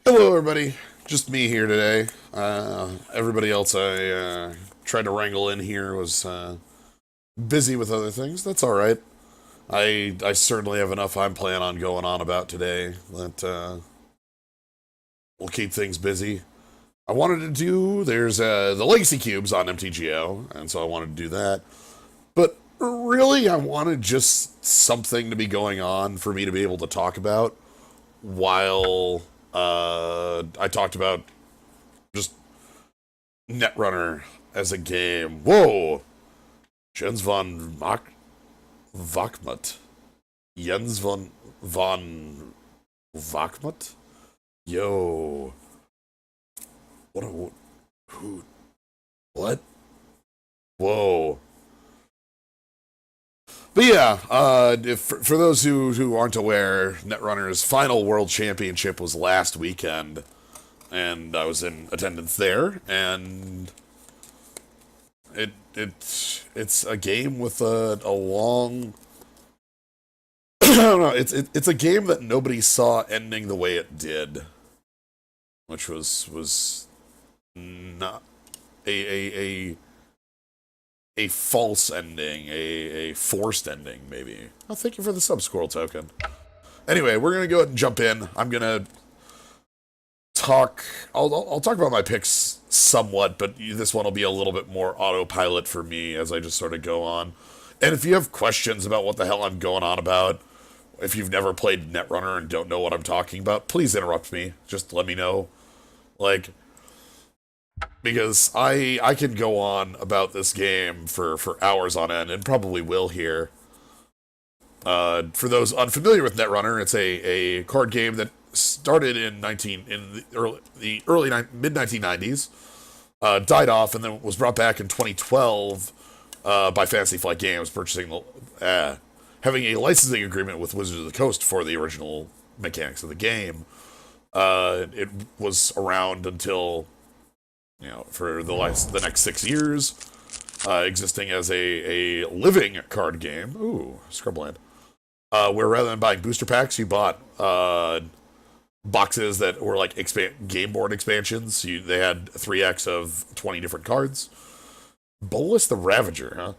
Hello, everybody. Just me here today. Everybody else I tried to wrangle in here was busy with other things. That's all right. I certainly have enough I'm planning on going on about today that will keep things busy. I wanted to do there's the legacy cubes on MTGO, and so I wanted to do that. But really, I wanted just something to be going on for me to be able to talk about while I talked about just Netrunner as a game. Whoa! Jens von Wachmut. Jens von Wachmut? Yo. What a... Who... What? Whoa. But yeah, for those who aren't aware, Netrunner's final World Championship was last weekend, and I was in attendance there, and it's a game with a long I don't know, it's a game that nobody saw ending the way it did, which was not a a false ending, a forced ending, maybe. Oh, thank you for the sub-squirrel token. Anyway, we're gonna go ahead and jump in. I'm gonna talk. I'll talk about my picks somewhat, but this one will be a little bit more autopilot for me as I just sort of go on. And if you have questions about what the hell I'm going on about, if you've never played Netrunner and don't know what I'm talking about, please interrupt me. Just let me know. Like, because I can go on about this game for hours on end, and probably will here. For those unfamiliar with Netrunner, it's a card game that started in the early mid 1990s, died off, and then was brought back in 2012 by Fantasy Flight Games, having a licensing agreement with Wizards of the Coast for the original mechanics of the game. It was around until, for the next 6 years, existing as a living card game. Ooh, Scrubland. Where rather than buying booster packs, you bought boxes that were like game board expansions. They had 3x of 20 different cards. Bolus the Ravager, huh?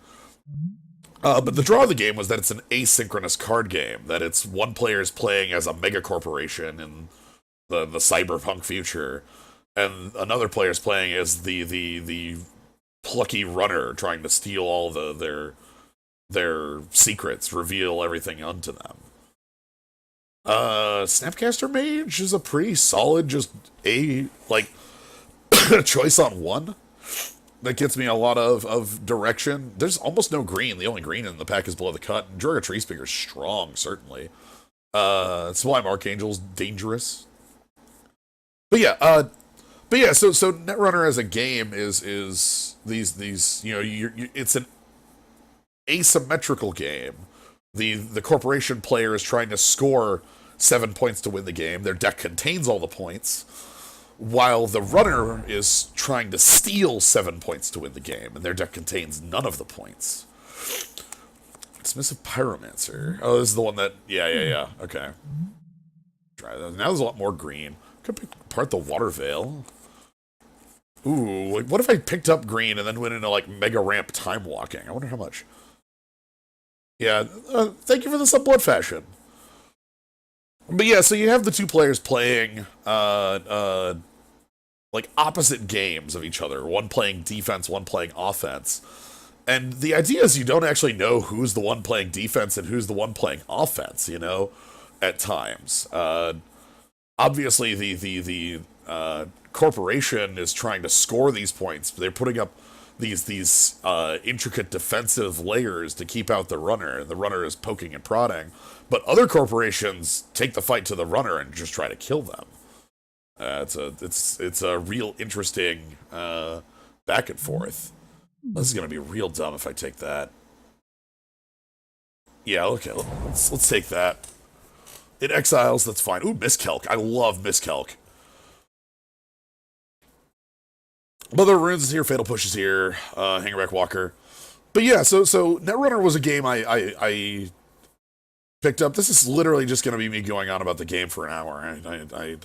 But the draw of the game was that it's an asynchronous card game. That it's one player is playing as a mega corporation in the cyberpunk future, and another player is playing as the plucky runner trying to steal all their secrets, reveal everything unto them. Snapcaster Mage is a pretty solid, just choice on one. That gets me a lot of direction. There's almost no green. The only green in the pack is Below the Cut. And Jorga Treespeaker's strong, certainly. Sublime Archangel's dangerous. But yeah, so Netrunner as a game is these it's an asymmetrical game. The corporation player is trying to score 7 points to win the game. Their deck contains all the points, while the runner is trying to steal 7 points to win the game, and their deck contains none of the points. Dismissive Pyromancer. Oh, this is the one that... Yeah. Okay. Try that. Now there's a lot more green. Could pick apart the Water Veil. Ooh, what if I picked up green and then went into, like, Mega Ramp Time Walking? I wonder how much. Yeah, thank you for the sub-blood fashion. But yeah, so you have the two players playing, like, opposite games of each other. One playing defense, one playing offense. And the idea is you don't actually know who's the one playing defense and who's the one playing offense, at times. Obviously, the corporation is trying to score these points. They're putting up these intricate defensive layers to keep out the runner. The runner is poking and prodding. But other corporations take the fight to the runner and just try to kill them. It's a real interesting back and forth. This is gonna be real dumb if I take that. Yeah, okay, let's take that. It exiles, that's fine. Ooh, Miskelk. I love Miskelk. Mother of Runes is here, Fatal Push is here, Hangerback Walker. But yeah, so Netrunner was a game I picked up. This is literally just going to be me going on about the game for an hour.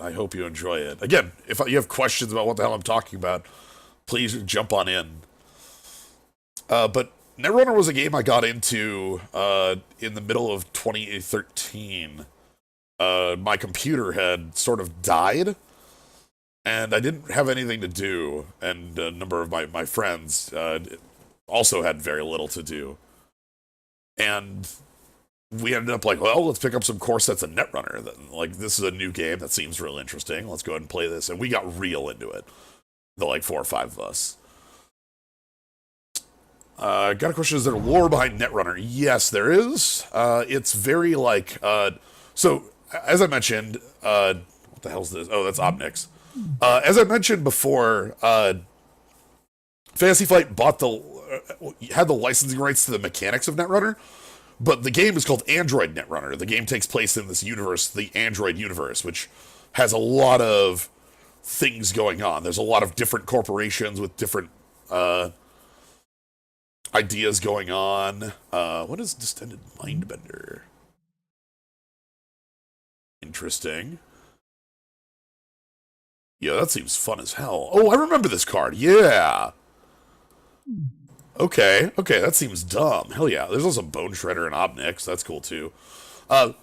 I hope you enjoy it. Again, if you have questions about what the hell I'm talking about, please jump on in. But Netrunner was a game I got into in the middle of 2013. My computer had sort of died, and I didn't have anything to do, and a number of my friends also had very little to do. And we ended up like, well, let's pick up some core sets of Netrunner. Like, this is a new game that seems real interesting. Let's go ahead and play this. And we got real into it. The, like, 4 or 5 of us. Got a question, is there lore behind Netrunner? Yes, there is. It's very, like, so, as I mentioned, what the hell's this? Oh, that's Omnix. As I mentioned before, Fantasy Flight had the licensing rights to the mechanics of Netrunner, but the game is called Android Netrunner. The game takes place in this universe, the Android universe, which has a lot of things going on. There's a lot of different corporations with different ideas going on. What is Distended Mindbender? Interesting. Yeah, that seems fun as hell. Oh, I remember this card. Yeah. Okay, that seems dumb. Hell yeah. There's also Bone Shredder and Obnix. That's cool too. But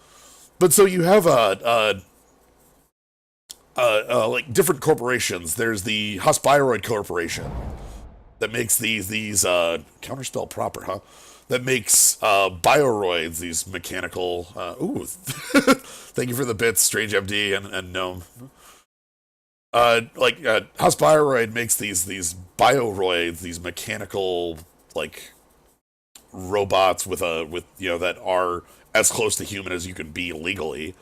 so you have like different corporations. There's the Hospiroid Corporation that makes these counterspell proper, huh? That makes bioroids, these mechanical. Ooh, thank you for the bits, Strange MD and Gnome. Hospiroid makes these bioroids, these mechanical like robots with that are as close to human as you can be legally.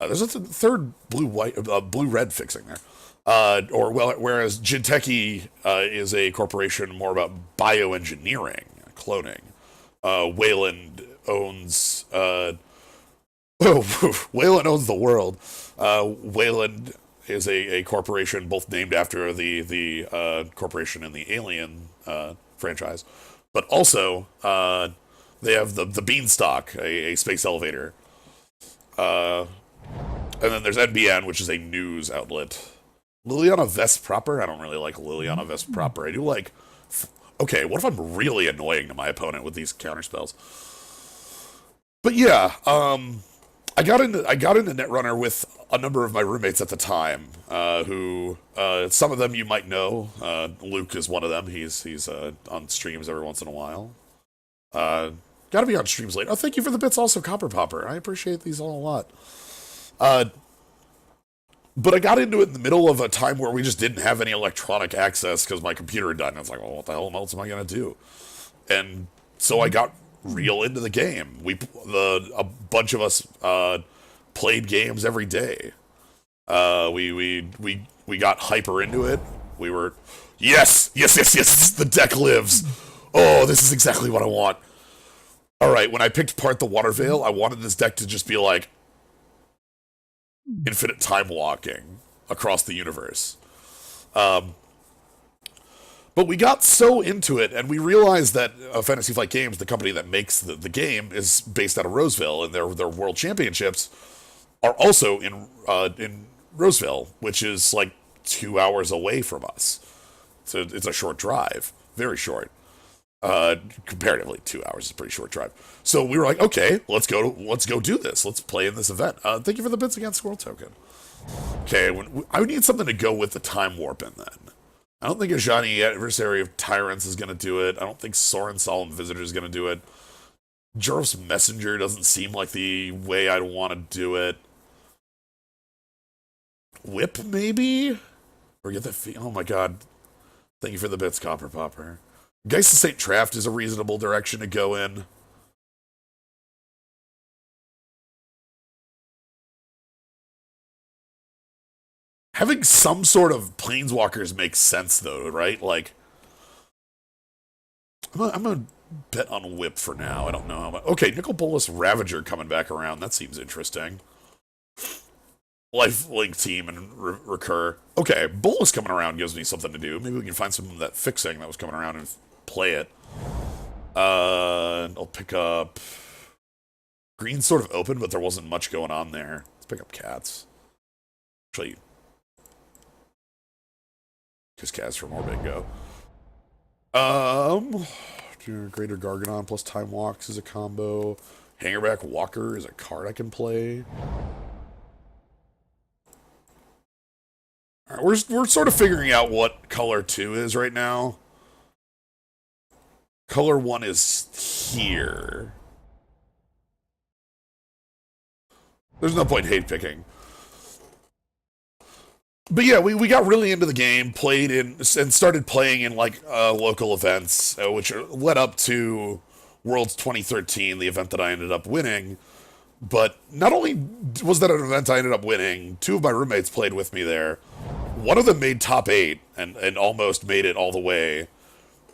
There's a third blue red fixing there. Whereas Jinteki is a corporation more about bioengineering, cloning. Wayland owns Wayland owns the world. Wayland is a corporation both named after the corporation in the Alien franchise, but also they have the Beanstalk, a space elevator. And then there's NBN, which is a news outlet. Liliana Vest proper? I don't really like Liliana Vest proper. I do like... Okay, what if I'm really annoying to my opponent with these counterspells? But yeah, I got into Netrunner with a number of my roommates at the time, who some of them you might know. Luke is one of them. He's on streams every once in a while. Gotta be on streams late. Oh, thank you for the bits also, Copper Popper. I appreciate these all a lot. But I got into it in the middle of a time where we just didn't have any electronic access because my computer had died. And I was like, well, what the hell else am I going to do? And so I got real into the game. A bunch of us played games every day. We got hyper into it. We were, yes, the deck lives. Oh, this is exactly what I want. All right, when I picked apart the Water Veil, I wanted this deck to just be like infinite time walking across the universe. But we got so into it, and we realized that Fantasy Flight Games, the company that makes the game, is based out of Roseville, and their world championships are also in Roseville, which is like 2 hours away from us. So it's a short drive, very short. Comparatively, 2 hours is a pretty short drive. So we were like, okay, let's go do this. Let's play in this event. Thank you for the bits against Squirrel Token. Okay, I need something to go with the time warp in then. I don't think Ajani, Adversary of Tyrants, is going to do it. I don't think Soren Solemn Visitor is going to do it. Juros Messenger doesn't seem like the way I'd want to do it. Whip, maybe? Or get the... Oh my god. Thank you for the bits, Copper Popper. Geist of St. Traft is a reasonable direction to go in. Having some sort of planeswalkers makes sense, though, right? Like, I'm gonna bet on Whip for now. I don't know how much. Okay, Nicol Bolas Ravager coming back around. That seems interesting. Lifelink team and recur. Okay, Bolas coming around gives me something to do. Maybe we can find some of that fixing that was coming around and play it. I'll pick up Green's sort of open, but there wasn't much going on there. Let's pick up cats. Actually, because cats for more bingo. Greater Gargadon plus Time Walks is a combo. Hangerback Walker is a card I can play. All right, we're sort of figuring out what color 2 is right now. Color 1 is here. There's no point hate picking. But yeah, we got really into the game, played in, and started playing in like local events, which led up to Worlds 2013, the event that I ended up winning. But not only was that an event I ended up winning, 2 of my roommates played with me there. One of them made top 8 and almost made it all the way.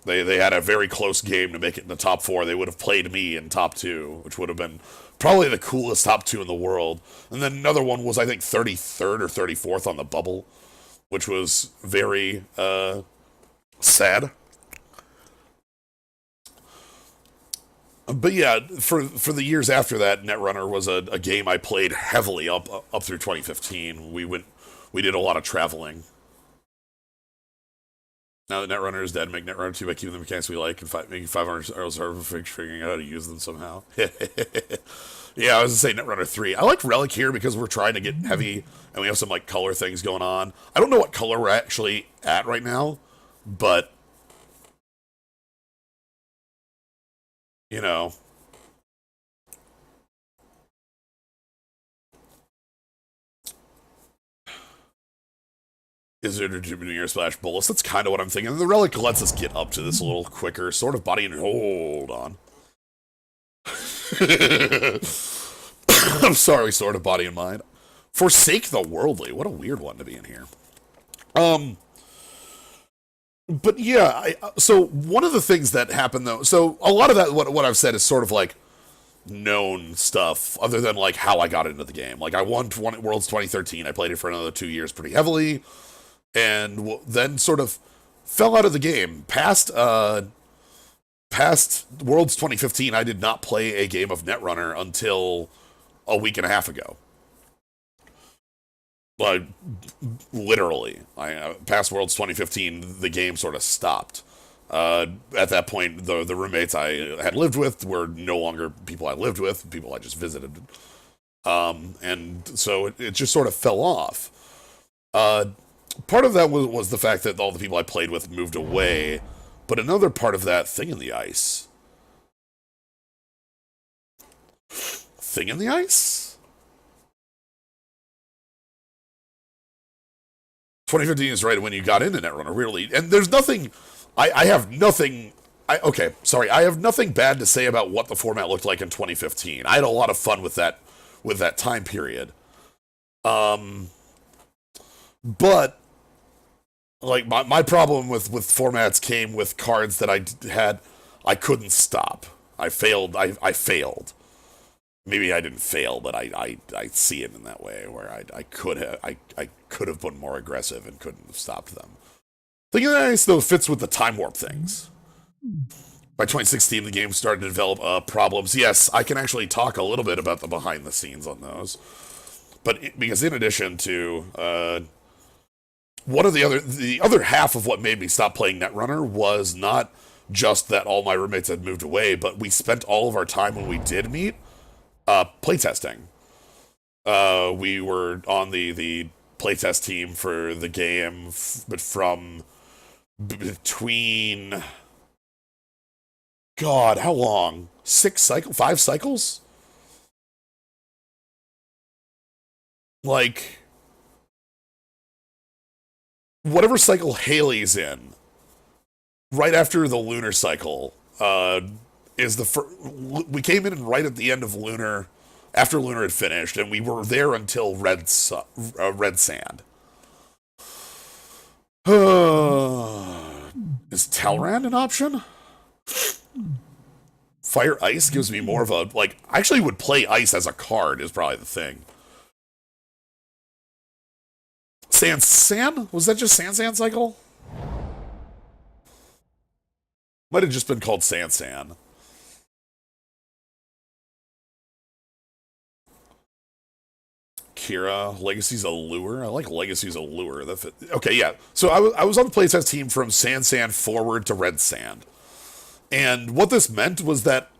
They had a very close game to make it in the top 4. They would have played me in top 2, which would have been probably the coolest top 2 in the world. And then another one was, I think, 33rd or 34th on the bubble, which was very sad. But yeah, for the years after that, Netrunner was a game I played heavily up through 2015. We did a lot of traveling. Now that Netrunner is dead, make Netrunner 2 by keeping the mechanics we like and making 500 arrows hard for figuring out how to use them somehow. Yeah, I was gonna say Netrunner 3. I like Relic here because we're trying to get heavy and we have some like color things going on. I don't know what color we're actually at right now, but you know. Is it a near splash bolus? That's kind of what I'm thinking. The Relic lets us get up to this a little quicker. Sort of body and hold on. I'm sorry, sort of body and mind. Forsake the worldly. What a weird one to be in here. But yeah, so one of the things that happened though, so a lot of that, what I've said is sort of like known stuff, other than like how I got into the game. Like I won Worlds 2013. I played it for another 2 years pretty heavily, and then sort of fell out of the game. Past Worlds 2015, I did not play a game of Netrunner until a week and a half ago. Like, literally. Past Worlds 2015, the game sort of stopped. At that point, the roommates I had lived with were no longer people I lived with, people I just visited. And so it just sort of fell off. Part of that was the fact that all the people I played with moved away, but another part of that, Thing in the Ice. Thing in the Ice? 2015 is right when you got into Netrunner, really. And there's nothing... I have nothing... Okay, sorry. I have nothing bad to say about what the format looked like in 2015. I had a lot of fun with that time period. But... like, my problem with formats came with cards that I couldn't stop. I failed. I failed. Maybe I didn't fail, but I see it in that way where I could have been more aggressive and couldn't have stopped them. Thing of the Ice though fits with the time warp things. By 2016, the game started to develop problems. Yes, I can actually talk a little bit about the behind the scenes on those, but because in addition to one of the other half of what made me stop playing Netrunner was not just that all my roommates had moved away, but we spent all of our time when we did meet playtesting. We were on the playtest team for the game, but from between... God, how long? 5 cycles? Like... whatever cycle Haley's in, right after the lunar cycle, is the first... we came in right at the end of lunar, after lunar had finished, and we were there until red sand. Is Talrand an option? Fire Ice gives me more of a, like, I actually would play Ice as a card is probably the thing. Sand? Was that just Sand cycle? Might have just been called Sand. Valkyria, Legacy's Allure. I like Legacy's Allure. Okay, yeah. So I was on the playtest team from Sand Sand forward to Red Sand. And what this meant was that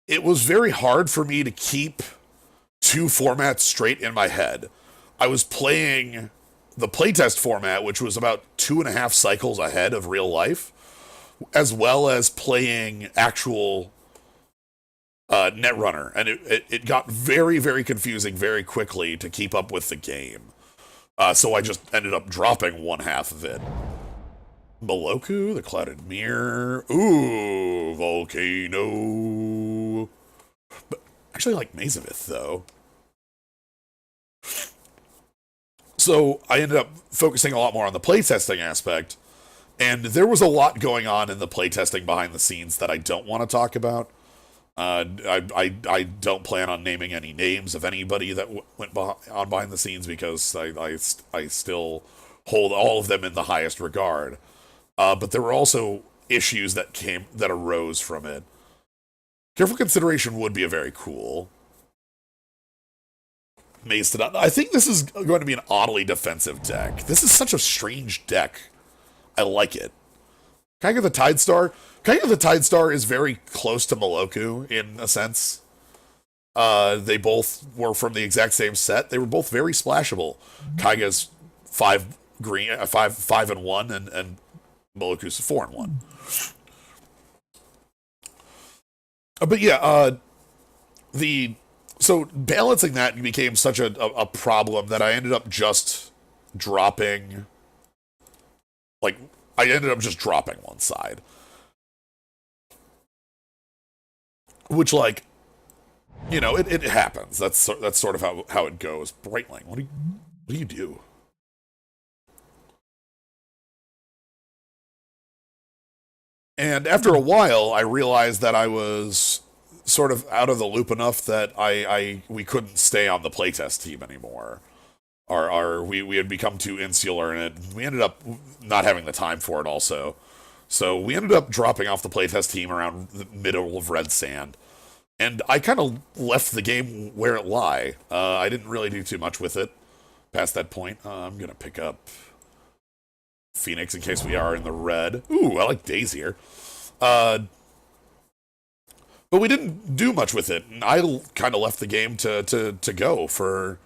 it was very hard for me to keep two formats straight in my head. I was playing the playtest format, which was about 2.5 cycles ahead of real life, as well as playing actual Netrunner, and it got very, very confusing very quickly to keep up with the game. So I just ended up dropping one half of it. Moloku, the Clouded Mirror. Ooh, Volcano. But actually, I like Mazavith, though. So I ended up focusing a lot more on the playtesting aspect, and there was a lot going on in the playtesting behind the scenes that I don't want to talk about. I don't plan on naming any names of anybody that went on behind the scenes because I still hold all of them in the highest regard. But there were also issues that arose from it. Careful Consideration would be a very cool Maze to Not. I think this is going to be an oddly defensive deck. This is such a strange deck. I like it. Kaiga the Tidestar. Kaiga the Tidestar is very close to Moloku in a sense. They both were from the exact same set. They were both very splashable. Kaiga's 5 green, 5 and 1, and Moloku's 4 and 1. But yeah, so balancing that became such a problem that I ended up just dropping. Like, I ended up just dropping one side. Which, like, you know, it happens. That's sort of how it goes. Brightling, what do you do? And after a while, I realized that I was sort of out of the loop enough that we couldn't stay on the playtest team anymore. We had become too insular, and we ended up not having the time for it also. So we ended up dropping off the playtest team around the middle of Red Sand. And I kind of left the game where it lie. I didn't really do too much with it past that point. I'm going to pick up Phoenix in case we are in the red. Ooh, I like Daisier. But we didn't do much with it. And I kind of left the game to go for...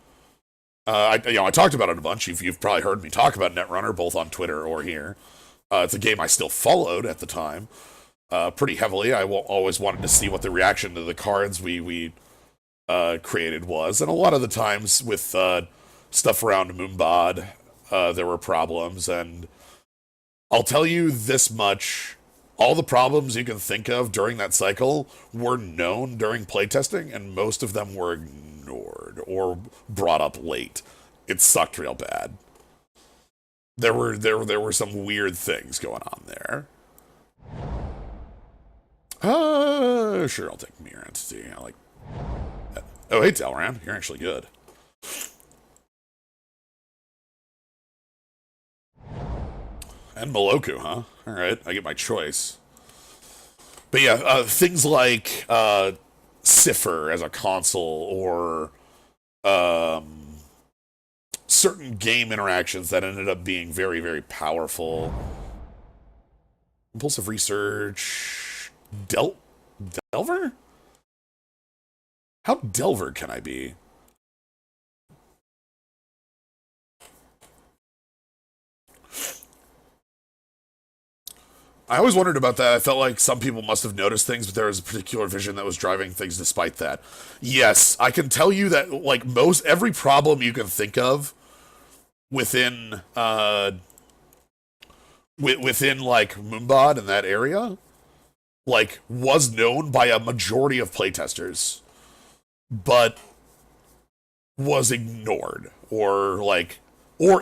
I talked about it a bunch. You've probably heard me talk about Netrunner, both on Twitter or here. It's a game I still followed at the time. Pretty heavily. I always wanted to see what the reaction to the cards we created was. And a lot of the times with stuff around Moombod, there were problems. And I'll tell you this much. All the problems you can think of during that cycle were known during playtesting, and most of them were ignored or brought up late. It sucked real bad. There were some weird things going on there. Sure, I'll take Mirror Entity. I like that. Oh, hey, Talran, you're actually good. And Moloku, huh? Alright, I get my choice. But yeah, things like Cipher as a console, or certain game interactions that ended up being very, very powerful. Impulsive Research... Delver? How Delver can I be? I always wondered about that. I felt like some people must have noticed things, but there was a particular vision that was driving things despite that. Yes, I can tell you that, like, every problem you can think of within, within, like, Moombod and that area, like, was known by a majority of playtesters, but was ignored, or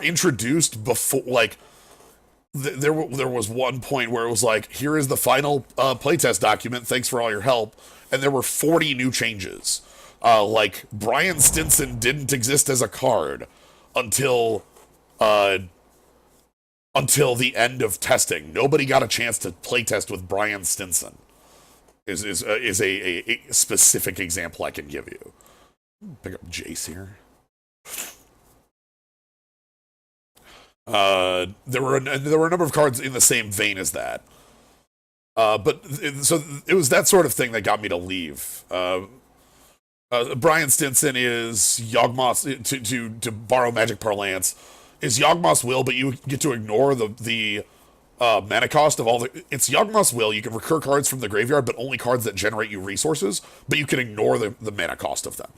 introduced before, like, there was one point where it was like, here is the final playtest document, thanks for all your help, and there were 40 new changes. Like, Brian Stinson didn't exist as a card until the end of testing. Nobody got a chance to playtest with Brian Stinson. Is a specific example I can give you. Pick up Jace here. There were a number of cards in the same vein as that. So it was that sort of thing that got me to leave. Brian Stinson is Yawgmoth, to borrow magic parlance, is Yawgmoth's Will, but you get to ignore the mana cost of all the. It's Yawgmoth's Will. You can recur cards from the graveyard, but only cards that generate you resources. But you can ignore the mana cost of them.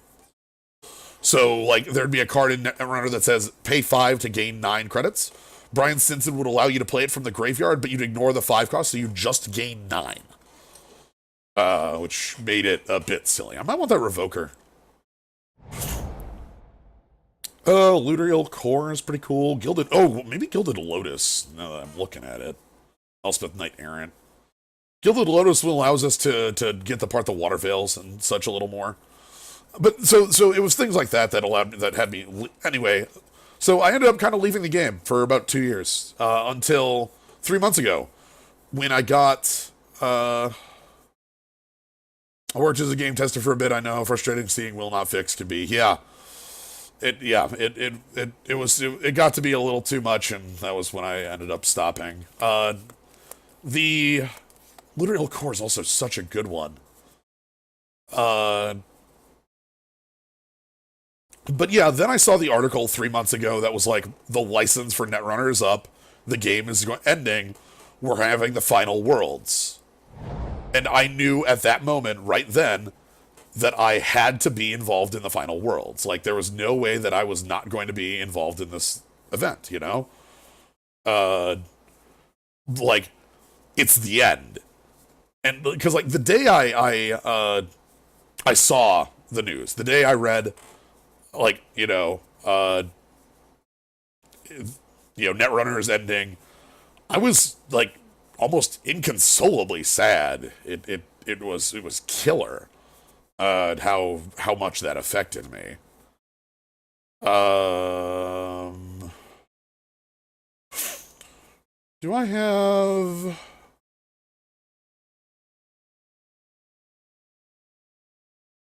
So, like, there'd be a card in Netrunner that says pay 5 to gain 9 credits. Brian Stinson would allow you to play it from the graveyard, but you'd ignore the 5 cost, so you just gain 9. Which made it a bit silly. I might want that Revoker. Luterial Core is pretty cool. Gilded... Oh, maybe Gilded Lotus, now that I'm looking at it. Elspeth Knight Errant. Gilded Lotus allows us to get the part the Water Veils and such a little more. But so it was things like that that had me anyway. So I ended up kind of leaving the game for about 2 years until 3 months ago when I got. I worked as a game tester for a bit. I know how frustrating seeing will not fix can be. Yeah, it got to be a little too much, and that was when I ended up stopping. The Luterial Core is also such a good one. But yeah, then I saw the article 3 months ago that was like, the license for Netrunner is up, the game is ending, we're having the final worlds. And I knew at that moment, right then, that I had to be involved in the final worlds. Like, there was no way that I was not going to be involved in this event, you know? Like, it's the end. And, because, like, the day I saw the news, the day I read... like, Netrunner is ending. I was like almost inconsolably sad. It was killer. How much that affected me. Do I have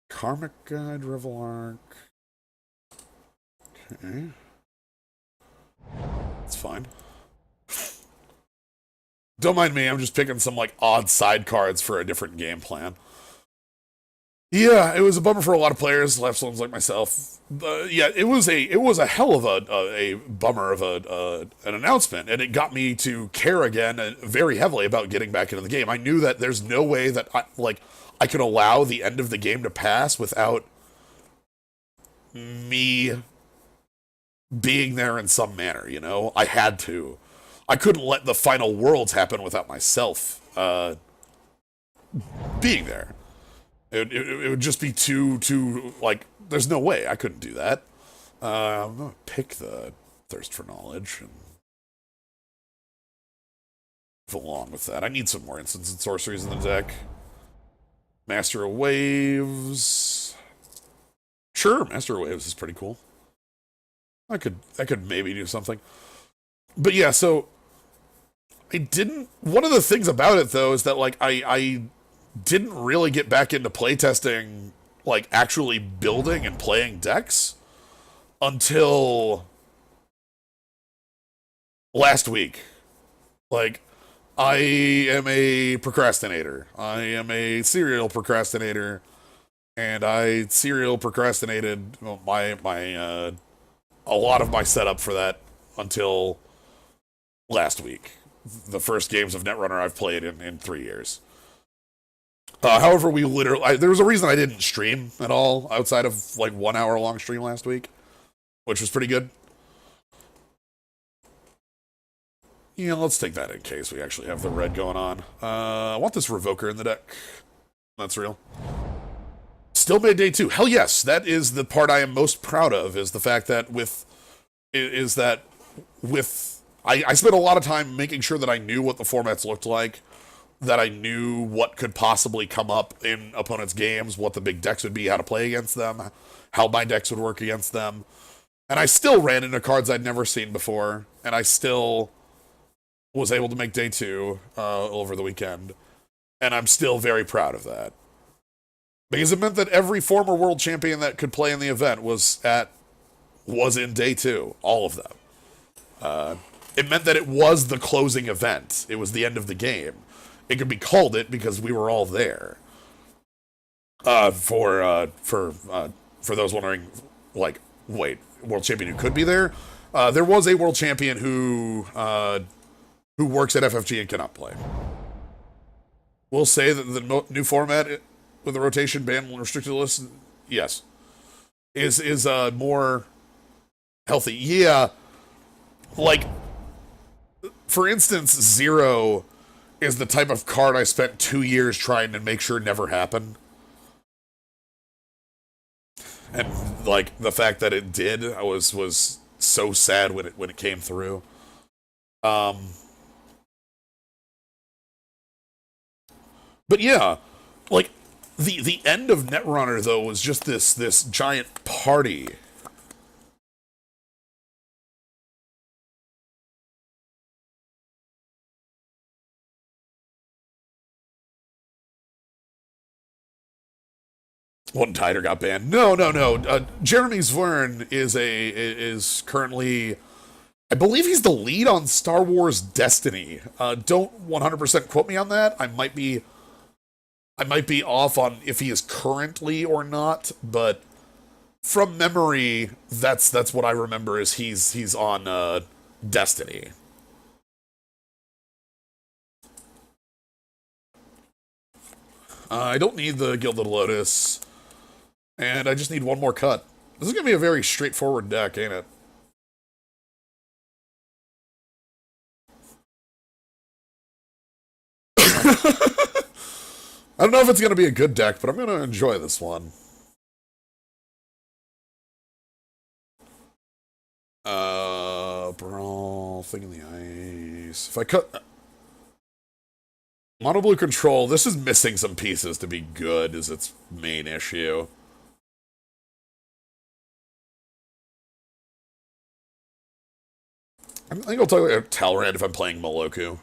Karmic Guide, Revel Arc? Okay. That's fine. Don't mind me, I'm just picking some, like, odd side cards for a different game plan. Yeah, it was a bummer for a lot of players, left ones like myself. Yeah, it was a hell of a bummer of an announcement, and it got me to care again very heavily about getting back into the game. I knew that there's no way that I could allow the end of the game to pass without me being there in some manner, you know? I had to. I couldn't let the final worlds happen without myself being there. It would just be too, like, there's no way. I couldn't do that. I'm going to pick the Thirst for Knowledge and move along with that. I need some more instants and sorceries in the deck. Master of Waves. Sure, Master of Waves is pretty cool. I could maybe do something. But yeah, so I didn't... One of the things about it, though, is that, like, I didn't really get back into playtesting, like, actually building and playing decks until last week. Like, I am a procrastinator. I am a serial procrastinator. And I serial procrastinated a lot of my setup for that until last week. The first games of Netrunner I've played in 3 years. However, there was a reason I didn't stream at all outside of like 1 hour long stream last week, which was pretty good. Yeah, let's take that in case we actually have the red going on. I want this Revoker in the deck. That's real. Still made day 2. Hell yes, that is the part I am most proud of, is the fact that I spent a lot of time making sure that I knew what the formats looked like, that I knew what could possibly come up in opponents' games, what the big decks would be, how to play against them, how my decks would work against them. And I still ran into cards I'd never seen before, and I still was able to make day 2 over the weekend. And I'm still very proud of that. Because it meant that every former world champion that could play in the event was in day 2, all of them. It meant that it was the closing event. It was the end of the game. It could be called it because we were all there. For those wondering, like, wait, world champion who could be there? There was a world champion who works at FFG and cannot play. We'll say that the new format with the rotation ban restricted list, yes, is more healthy. Yeah, like, for instance, Zero is the type of card I spent 2 years trying to make sure never happened. And, like, the fact that it did, I was so sad when it came through. But yeah, like, the end of Netrunner, though, was just this giant party. One Tider got banned. No. Jeremy Zvern is currently, I believe he's the lead on Star Wars Destiny. Don't 100% quote me on that. I might be off on if he is currently or not, but from memory, that's what I remember is he's on Destiny. I don't need the Gilded Lotus. And I just need one more cut. This is going to be a very straightforward deck, ain't it? I don't know if it's going to be a good deck, but I'm going to enjoy this one. Brawl, Thing in the Ice. If I cut... Mono Blue Control, this is missing some pieces to be good, is its main issue. I think I'll talk about Talrand if I'm playing Moloku.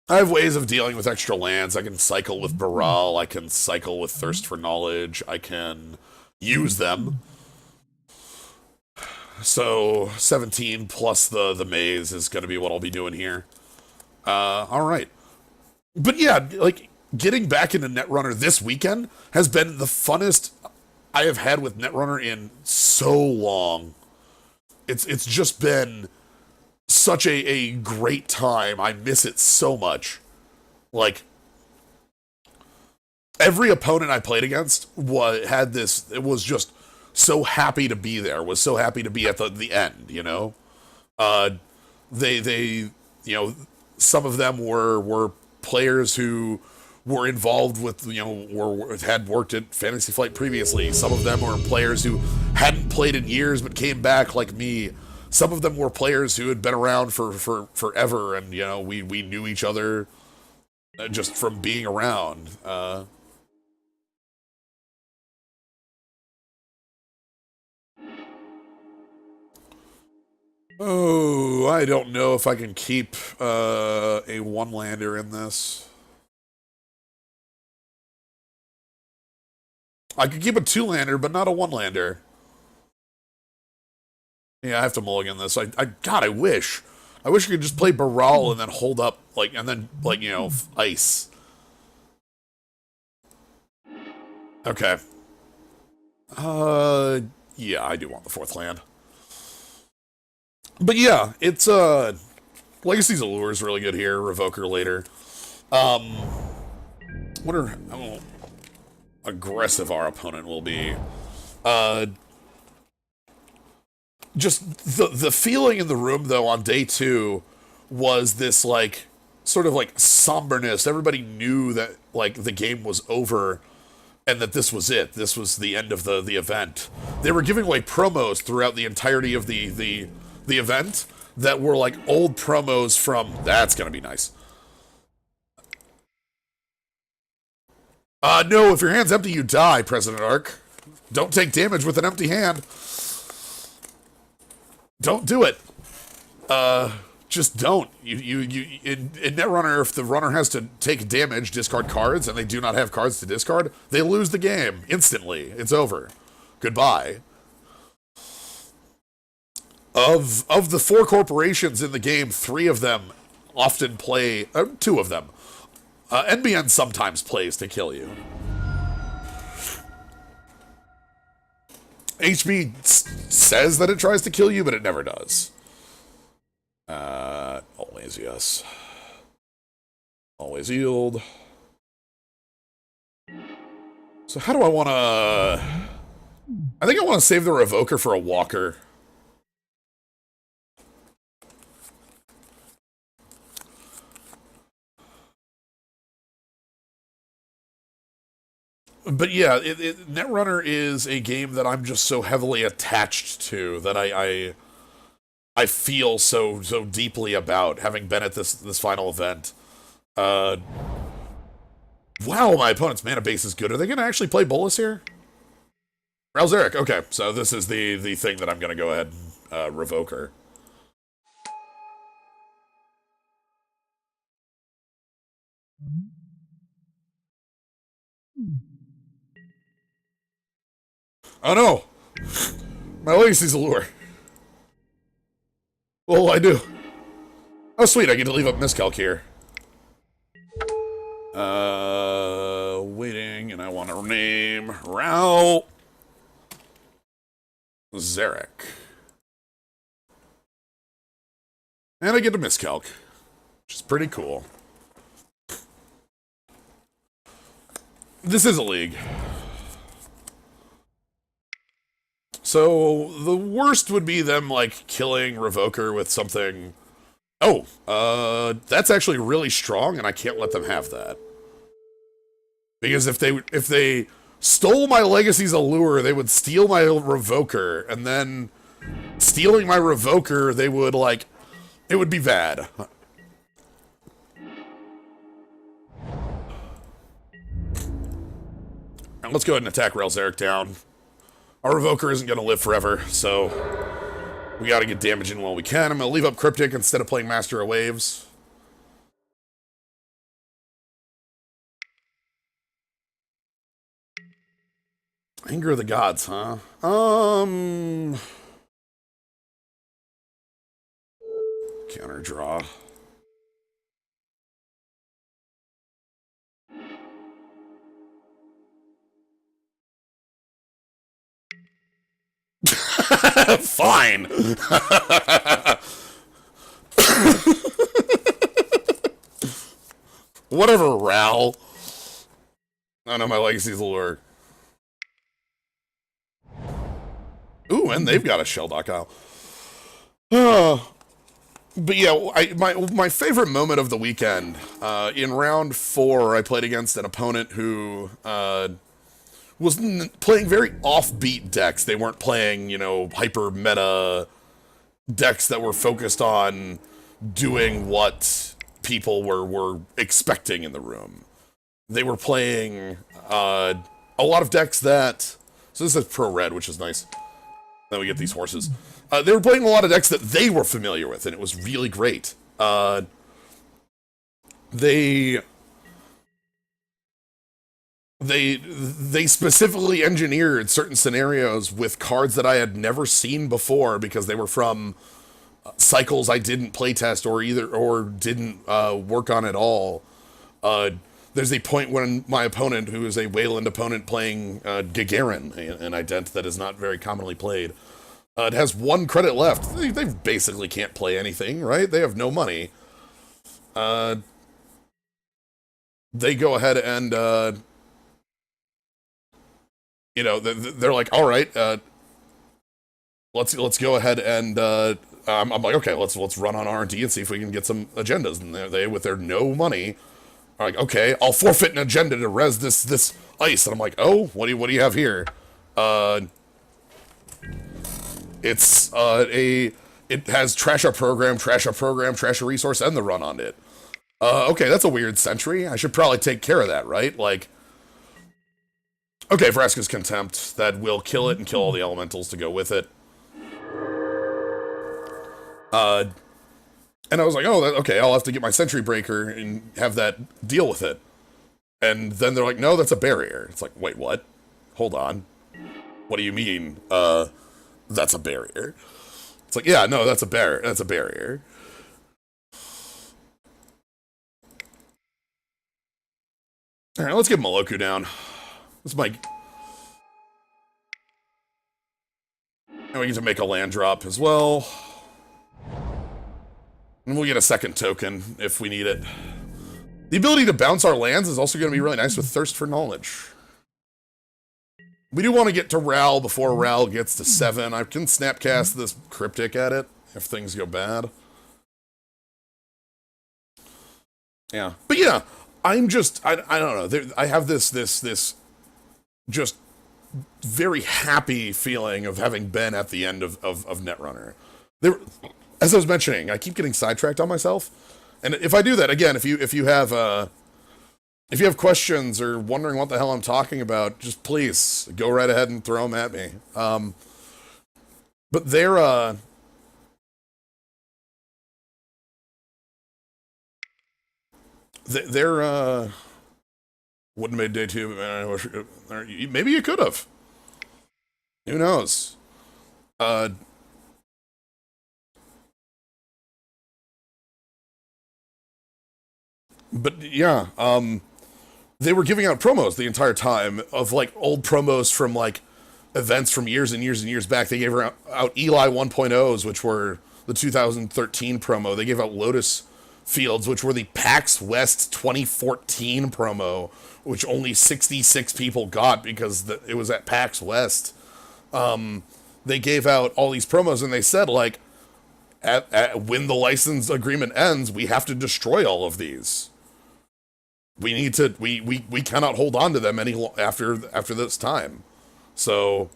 I have ways of dealing with extra lands. I can cycle with Baral, I can cycle with Thirst for Knowledge, I can use them. So 17 plus the maze is going to be what I'll be doing here. Alright. But yeah, like, getting back into Netrunner this weekend has been the funnest I have had with Netrunner in so long. It's just been such a great time. I miss it so much. Like, every opponent I played against it was just so happy to be there, was so happy to be at the end, you know? They you know, some of them were players who were involved with, you know, had worked at Fantasy Flight previously. Some of them were players who hadn't played in years but came back like me. Some of them were players who had been around for forever, and, you know, we knew each other just from being around. Oh, I don't know if I can keep a one-lander in this. I could keep a two-lander, but not a one-lander. Yeah, I have to mulligan this. God, I wish. I wish I could just play Baral and then hold up, like, and then, like, you know, ice. Okay. Yeah, I do want the fourth land. But yeah, it's, Legacy's Allure is really good here. Revoker later. Wonder how aggressive our opponent will be. Just the feeling in the room, though, on day 2 was this, like, sort of, like, somberness. Everybody knew that, like, the game was over and that this was it. This was the end of the event. They were giving away promos throughout the entirety of the event that were, like, old promos from... That's gonna be nice. No, if your hand's empty, you die, President Ark. Don't take damage with an empty hand. Don't do it. Just don't. In Netrunner, if the runner has to take damage, discard cards, and they do not have cards to discard, they lose the game instantly. It's over. Goodbye. Of the 4 corporations in the game, 3 of them often play, 2 of them. NBN sometimes plays to kill you. HB says that it tries to kill you, but it never does. Always yes. Always yield. So how do I want to... I think I want to save the Revoker for a walker. But yeah, Netrunner is a game that I'm just so heavily attached to that I feel so deeply about, having been at this final event. Wow, my opponent's mana base is good. Are they going to actually play Bolus here? Ralzeric, okay, so this is the thing that I'm going to go ahead and revoke her. Oh no! My legacy's a lure. Well, I do. Oh sweet, I get to leave up Miscalc here. Waiting, and I want to name Ral Zarek. And I get to Miscalc, which is pretty cool. This is a league. So, the worst would be them, like, killing Revoker with something... Oh, that's actually really strong, and I can't let them have that. Because if they stole my Legacy's Allure, they would steal my Revoker, and then stealing my Revoker, they would, like... It would be bad. Right, let's go ahead and attack Ralzeric down. Our Revoker isn't going to live forever, so we got to get damage in while we can. I'm going to leave up Cryptic instead of playing Master of Waves. Anger of the Gods, huh? Counter draw. Fine. Whatever, Ral. I know my Legacy's Allure. Ooh, and they've got a Shelldock Isle. But yeah, my favorite moment of the weekend, in round 4, I played against an opponent who was playing very offbeat decks. They weren't playing, you know, hyper meta decks that were focused on doing what people were expecting in the room. They were playing a lot of decks that... So this is Pro Red, which is nice. Then we get these horses. They were playing a lot of decks that they were familiar with, and it was really great. They specifically engineered certain scenarios with cards that I had never seen before because they were from cycles I didn't playtest or didn't work on at all. There's a point when my opponent, who is a Wayland opponent playing Gagarin, an ident that is not very commonly played, it has 1 credit left. They basically can't play anything, right? They have no money. They go ahead and, you know, they're like, all right, let's go ahead and, I'm like, okay, let's run on R&D and see if we can get some agendas. And they with their no money, are like, okay, I'll forfeit an agenda to res this ice. And I'm like, oh, what do you have here? It's it has trash a program, trash a resource, and the run on it. Okay, that's a weird sentry. I should probably take care of that, right? Like, okay, Vraska's Contempt. That will kill it and kill all the elementals to go with it. And I was like, oh, okay, I'll have to get my sentry breaker and have that deal with it. And then they're like, no, that's a barrier. It's like, wait, what? Hold on. What do you mean? That's a barrier. It's like, yeah, no, that's a barrier. That's a barrier. All right, let's get Moloku down. This might. And we get to make a land drop as well. And we'll get a second token if we need it. The ability to bounce our lands is also going to be really nice with Thirst for Knowledge. We do want to get to Ral before Ral gets to 7. I can snapcast this Cryptic at it if things go bad. Yeah. But yeah, I'm just, I don't know. I have this just very happy feeling of having been at the end of Netrunner. There, as I was mentioning, I keep getting sidetracked on myself. And if I do that, again, if you have questions or wondering what the hell I'm talking about, just please go right ahead and throw them at me. But they're wouldn't have made day 2. Maybe you could have. Who knows? But yeah, they were giving out promos the entire time of like old promos from like events from years and years and years back. They gave out Eli 1.0s, which were the 2013 promo. They gave out Lotus Fields, which were the PAX West 2014 promo, which only 66 people got because it was at PAX West. They gave out all these promos and they said like, when the license agreement ends, we have to destroy all of these. We need to. We cannot hold on to them after this time. So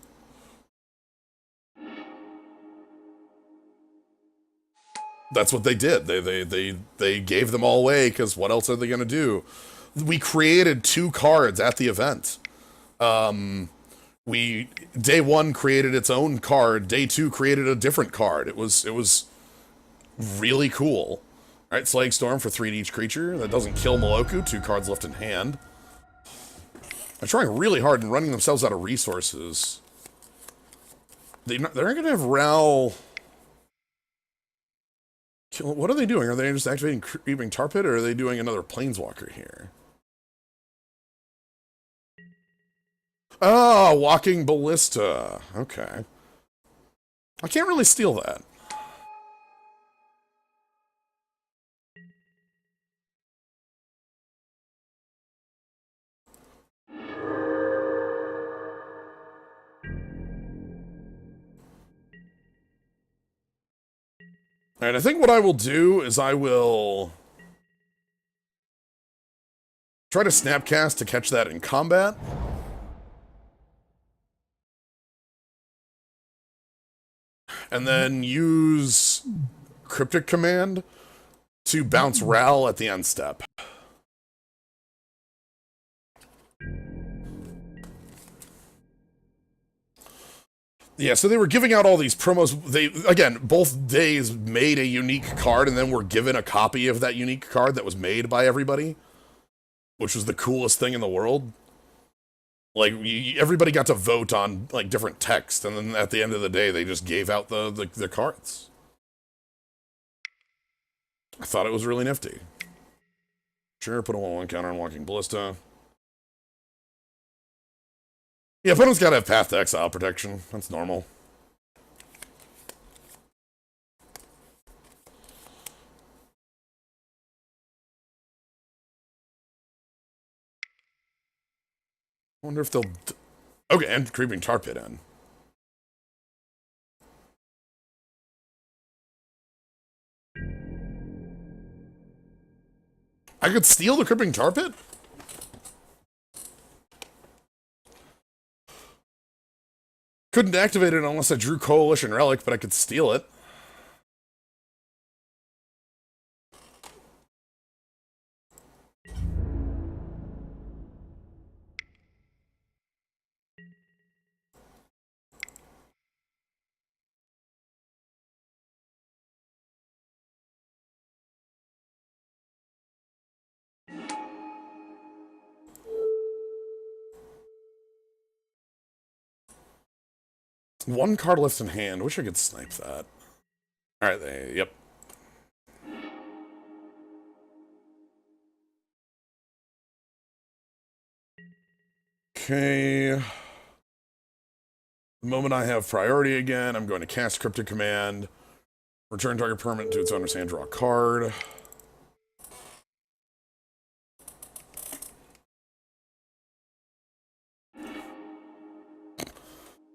that's what they did. They gave them all away because what else are they going to do? We created 2 cards at the event. Day 1 created its own card. Day 2 created a different card. It was really cool. All right, Slaying Storm for 3 to each creature. That doesn't kill Moloku. 2 cards left in hand. They're trying really hard and running themselves out of resources. They're not going to have Ral. What are they doing? Are they just activating Creeping Tar Pit, or are they doing another Planeswalker here? Oh, Walking Ballista. Okay. I can't really steal that. Alright, I think what I will do is I will try to Snapcast to catch that in combat. And then use Cryptic Command to bounce Ral at the end step. Yeah, so they were giving out all these promos. Again, both days made a unique card and then were given a copy of that unique card that was made by everybody, which was the coolest thing in the world. Like, everybody got to vote on, like, different text, and then at the end of the day, they just gave out the cards. I thought it was really nifty. Sure, put a 1/1 counter on Walking Ballista. Yeah, opponent's gotta have Path to Exile protection. That's normal. I wonder if they'll... Okay, and Creeping Tar Pit in. I could steal the Creeping Tar Pit? Couldn't activate it unless I drew Coalition Relic, but I could steal it. One card left in hand. Wish I could snipe that. Alright, yep. Okay. The moment I have priority again, I'm going to cast Cryptic Command. Return target permanent to its owner's hand, draw a card.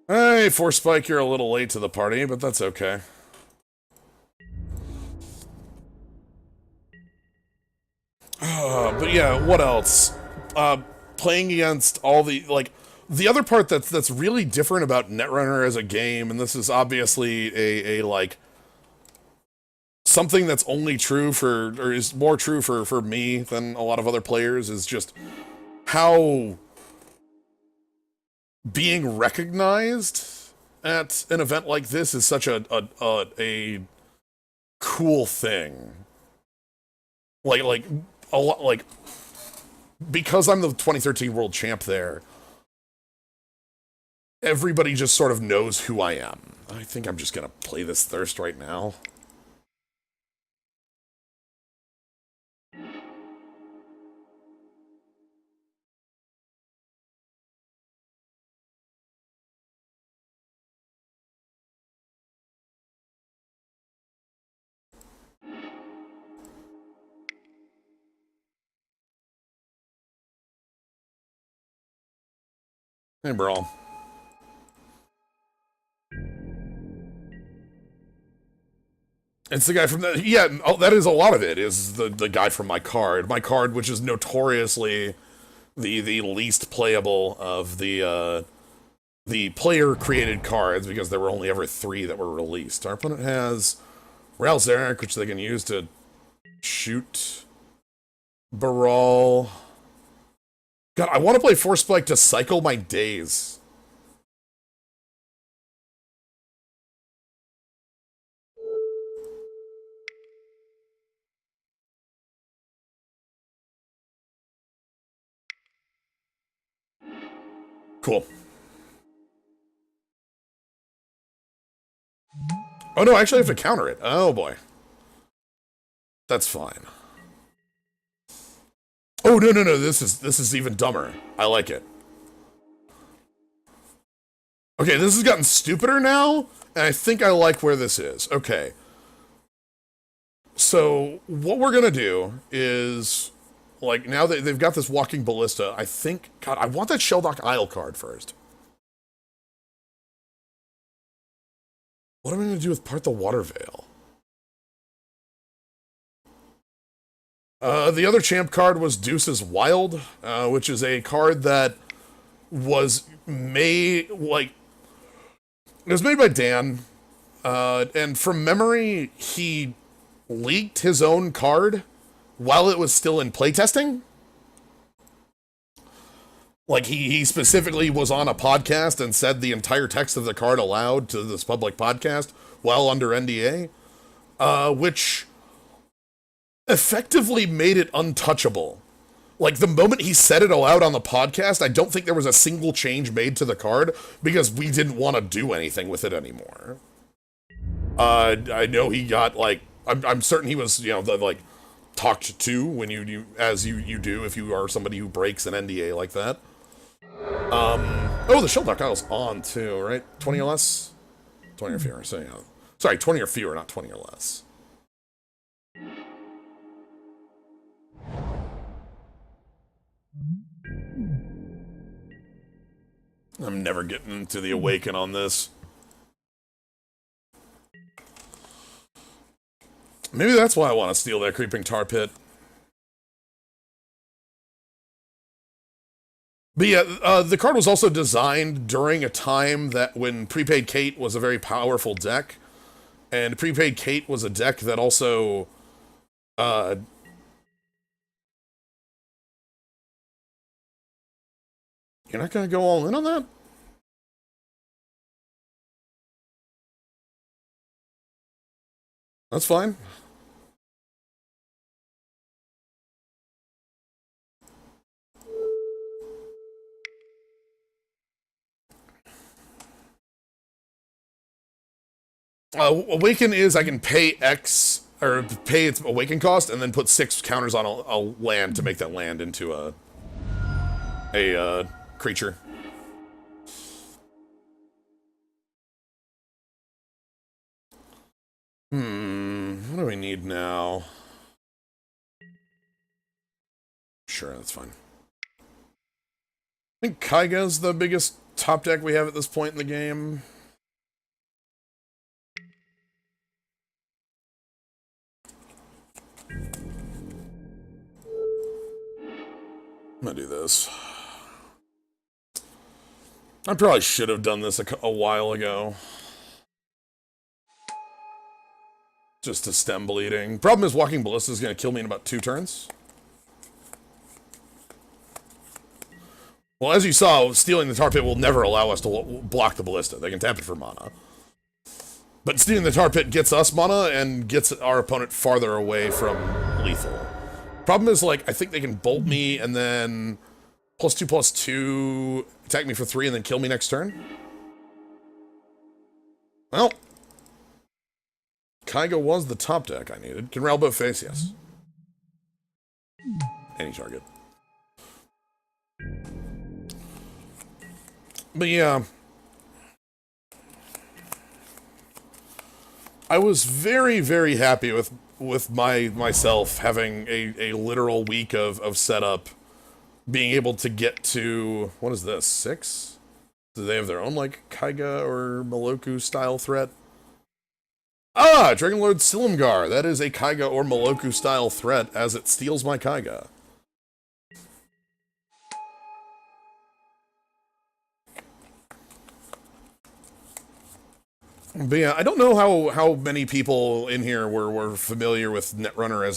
Hey, Force Spike, you're a little late to the party, but that's okay. But yeah, what else? Playing against all the, like, the other part that's really different about Netrunner as a game, and this is obviously a like, something that's only true for, or is more true for me than a lot of other players, is just how being recognized at an event like this is such a cool thing. Like a lot, like, because I'm the 2013 world champ there, everybody just sort of knows who I am. I think I'm just gonna play this Thirst right now. Hey, bro. It's the guy from the, yeah, oh, that is a lot of it, is the guy from my card. My card, which is notoriously the least playable of the player-created cards, because there were only ever 3 that were released. Our opponent has Rail Zarek, which they can use to shoot Baral. God, I want to play Force Spike to cycle my days. Cool. Oh no, I actually have to counter it. Oh boy. That's fine. Oh no, this is even dumber. I like it. Okay, this has gotten stupider now, and I think I like where this is. Okay. So, what we're gonna do is, like, now that they've got this Walking Ballista, I think, God, I want that Shelldock Isle card first. What am I gonna do with Part the Water Veil? The other champ card was Deuce's Wild, which is a card that was made, like, it was made by Dan, and from memory, he leaked his own card while it was still in playtesting. Like, he specifically was on a podcast and said the entire text of the card aloud to this public podcast while under NDA, which effectively made it untouchable. Like, the moment he said it aloud on the podcast, I don't think there was a single change made to the card because we didn't want to do anything with it anymore. I know he got, like, I'm certain he was, you know, like, talked to when you as you do if you are somebody who breaks an NDA like that. Oh, the Shelldock Isle's on too, right? 20 or less? 20 or fewer, so yeah. Sorry, 20 or fewer, not 20 or less. I'm never getting into the Awaken on this. Maybe that's why I want to steal that Creeping Tar Pit. But yeah, the card was also designed during a time that when Prepaid Kate was a very powerful deck, and Prepaid Kate was a deck that also, you're not gonna go all in on that? That's fine. Awaken is I can pay X, or pay its awaken cost, and then put 6 counters on a land to make that land into a creature. What do we need now? Sure, that's fine. I think Kaiga's the biggest top deck we have at this point in the game. I'm gonna do this. I probably should have done this a while ago. Just to stem bleeding. Problem is, Walking Ballista is gonna kill me in about 2 turns. Well, as you saw, stealing the Tar Pit will never allow us to block the Ballista. They can tap it for mana. But stealing the Tar Pit gets us mana and gets our opponent farther away from lethal. Problem is, like, I think they can bolt me and then +2/+2, attack me for 3 and then kill me next turn. Well, Kaiga was the top deck I needed. Can Railboat face? Yes. Any target. But yeah, I was very, very happy with myself having a literal week of setup, being able to get to, what is this, 6? Do they have their own, like, Kaiga or Moloku style threat? Ah, Dragonlord Silumgar. That is a Kaiga or Moloku style threat, as it steals my Kaiga. But yeah, I don't know how many people in here were familiar with Netrunner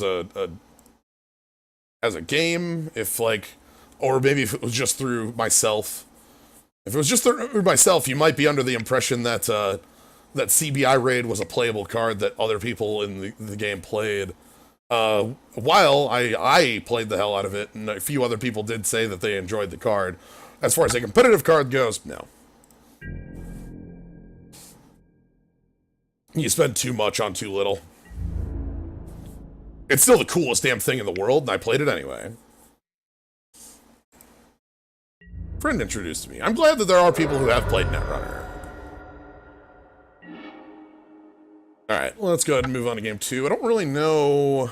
as a game, if like, or maybe if it was just through myself. If it was just through myself, you might be under the impression that that CBI Raid was a playable card that other people in the game played. While I played the hell out of it, and a few other people did say that they enjoyed the card. As far as a competitive card goes, no. You spend too much on too little. It's still the coolest damn thing in the world, and I played it anyway. Friend introduced me. I'm glad that there are people who have played Netrunner. Alright, let's go ahead and move on to game 2. I don't really know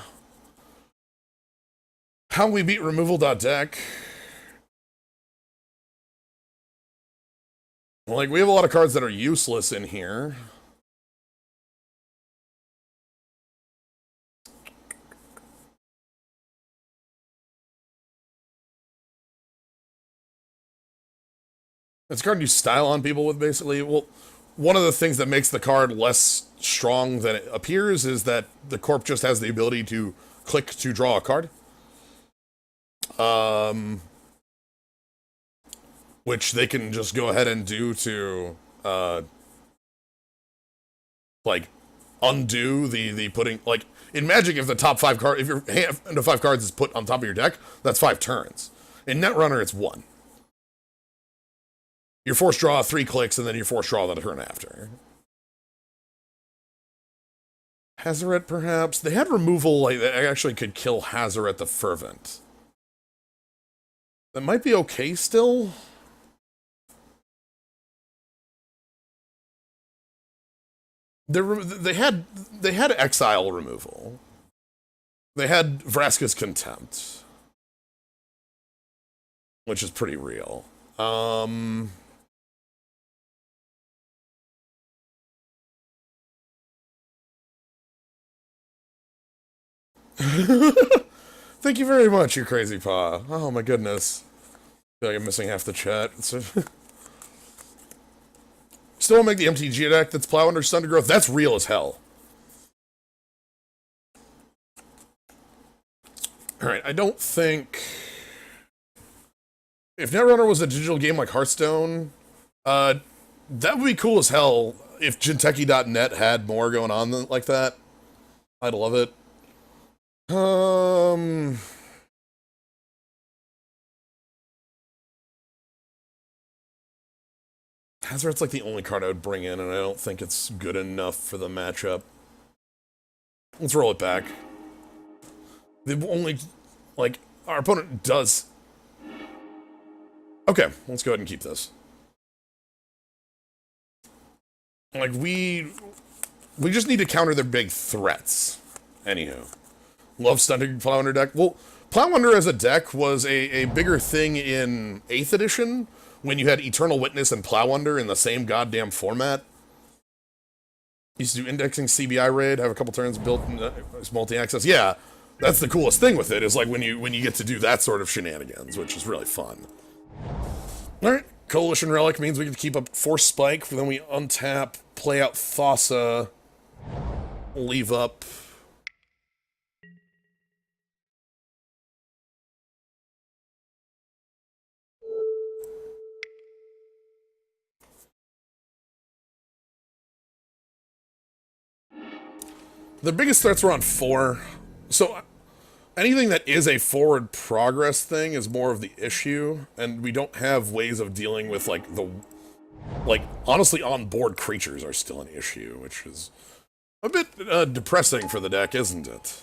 how we beat removal.deck. Like, we have a lot of cards that are useless in here. It's a card you style on people with, basically. Well, one of the things that makes the card less strong than it appears is that the corp just has the ability to click to draw a card. Which they can just go ahead and do to, like, undo the putting, like, in Magic, if the top 5 card, if your hand of 5 cards is put on top of your deck, that's 5 turns. In Netrunner, it's 1. You're forced draw 3 clicks, and then you're forced draw the turn after. Hazaret, perhaps? They had removal, like, they actually could kill Hazaret the Fervent. That might be okay still. They had exile removal. They had Vraska's Contempt, which is pretty real. Thank you very much, you crazy paw. Oh my goodness. I feel like I'm missing half the chat. Still won't make the MTG deck that's Plow Under Sundergrowth. That's real as hell. Alright, I don't think... If Netrunner was a digital game like Hearthstone, that would be cool as hell if Jinteki.net had more going on like that. I'd love it. Hazoret's like the only card I would bring in, and I don't think it's good enough for the matchup. Let's roll it back. The only, like, our opponent does... Okay, let's go ahead and keep this. Like, we just need to counter their big threats. Anywho. Love stunting Plowhunter deck. Well, Plowhunter as a deck was a bigger thing in 8th edition, when you had Eternal Witness and Plowhunter in the same goddamn format. Used to do indexing CBI raid, have a couple turns built as multi-access. Yeah, that's the coolest thing with it, is like when you get to do that sort of shenanigans, which is really fun. Alright, Coalition Relic means we can keep up Force Spike, then we untap, play out Thassa, leave up... The biggest threats were on 4, so anything that is a forward progress thing is more of the issue, and we don't have ways of dealing with, like, honestly, on-board creatures are still an issue, which is a bit depressing for the deck, isn't it?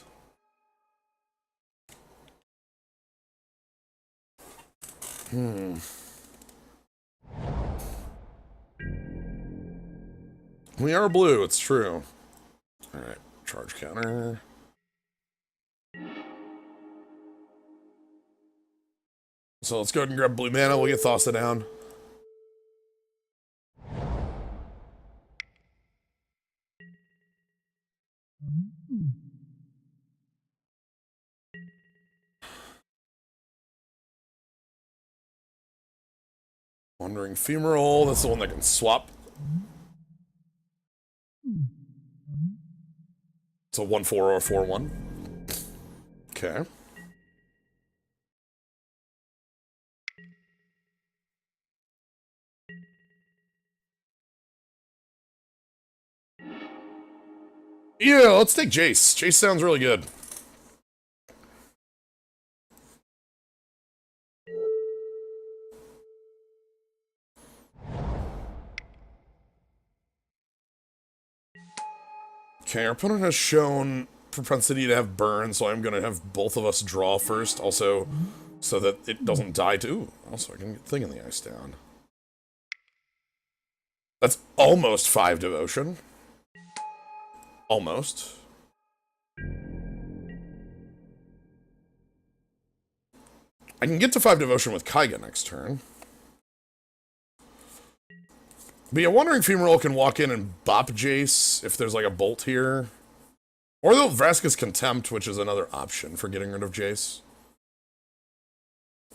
We are blue, it's true. Alright, charge counter. So let's go ahead and grab blue mana, we'll get Thassa down. Wandering Femoral, that's the one that can swap. It's a 1-4 or a 4-1. Okay. Yeah, let's take Jace. Jace sounds really good. Okay, our opponent has shown propensity to have burn, so I'm gonna have both of us draw first, also, so that it doesn't die to... Ooh, also I can get Thing in the Ice down. That's almost 5 devotion. Almost. I can get to 5 devotion with Kaiga next turn. But yeah, Wandering Femoral can walk in and bop Jace if there's like a bolt here. Or they'll Vraska's Contempt, which is another option for getting rid of Jace.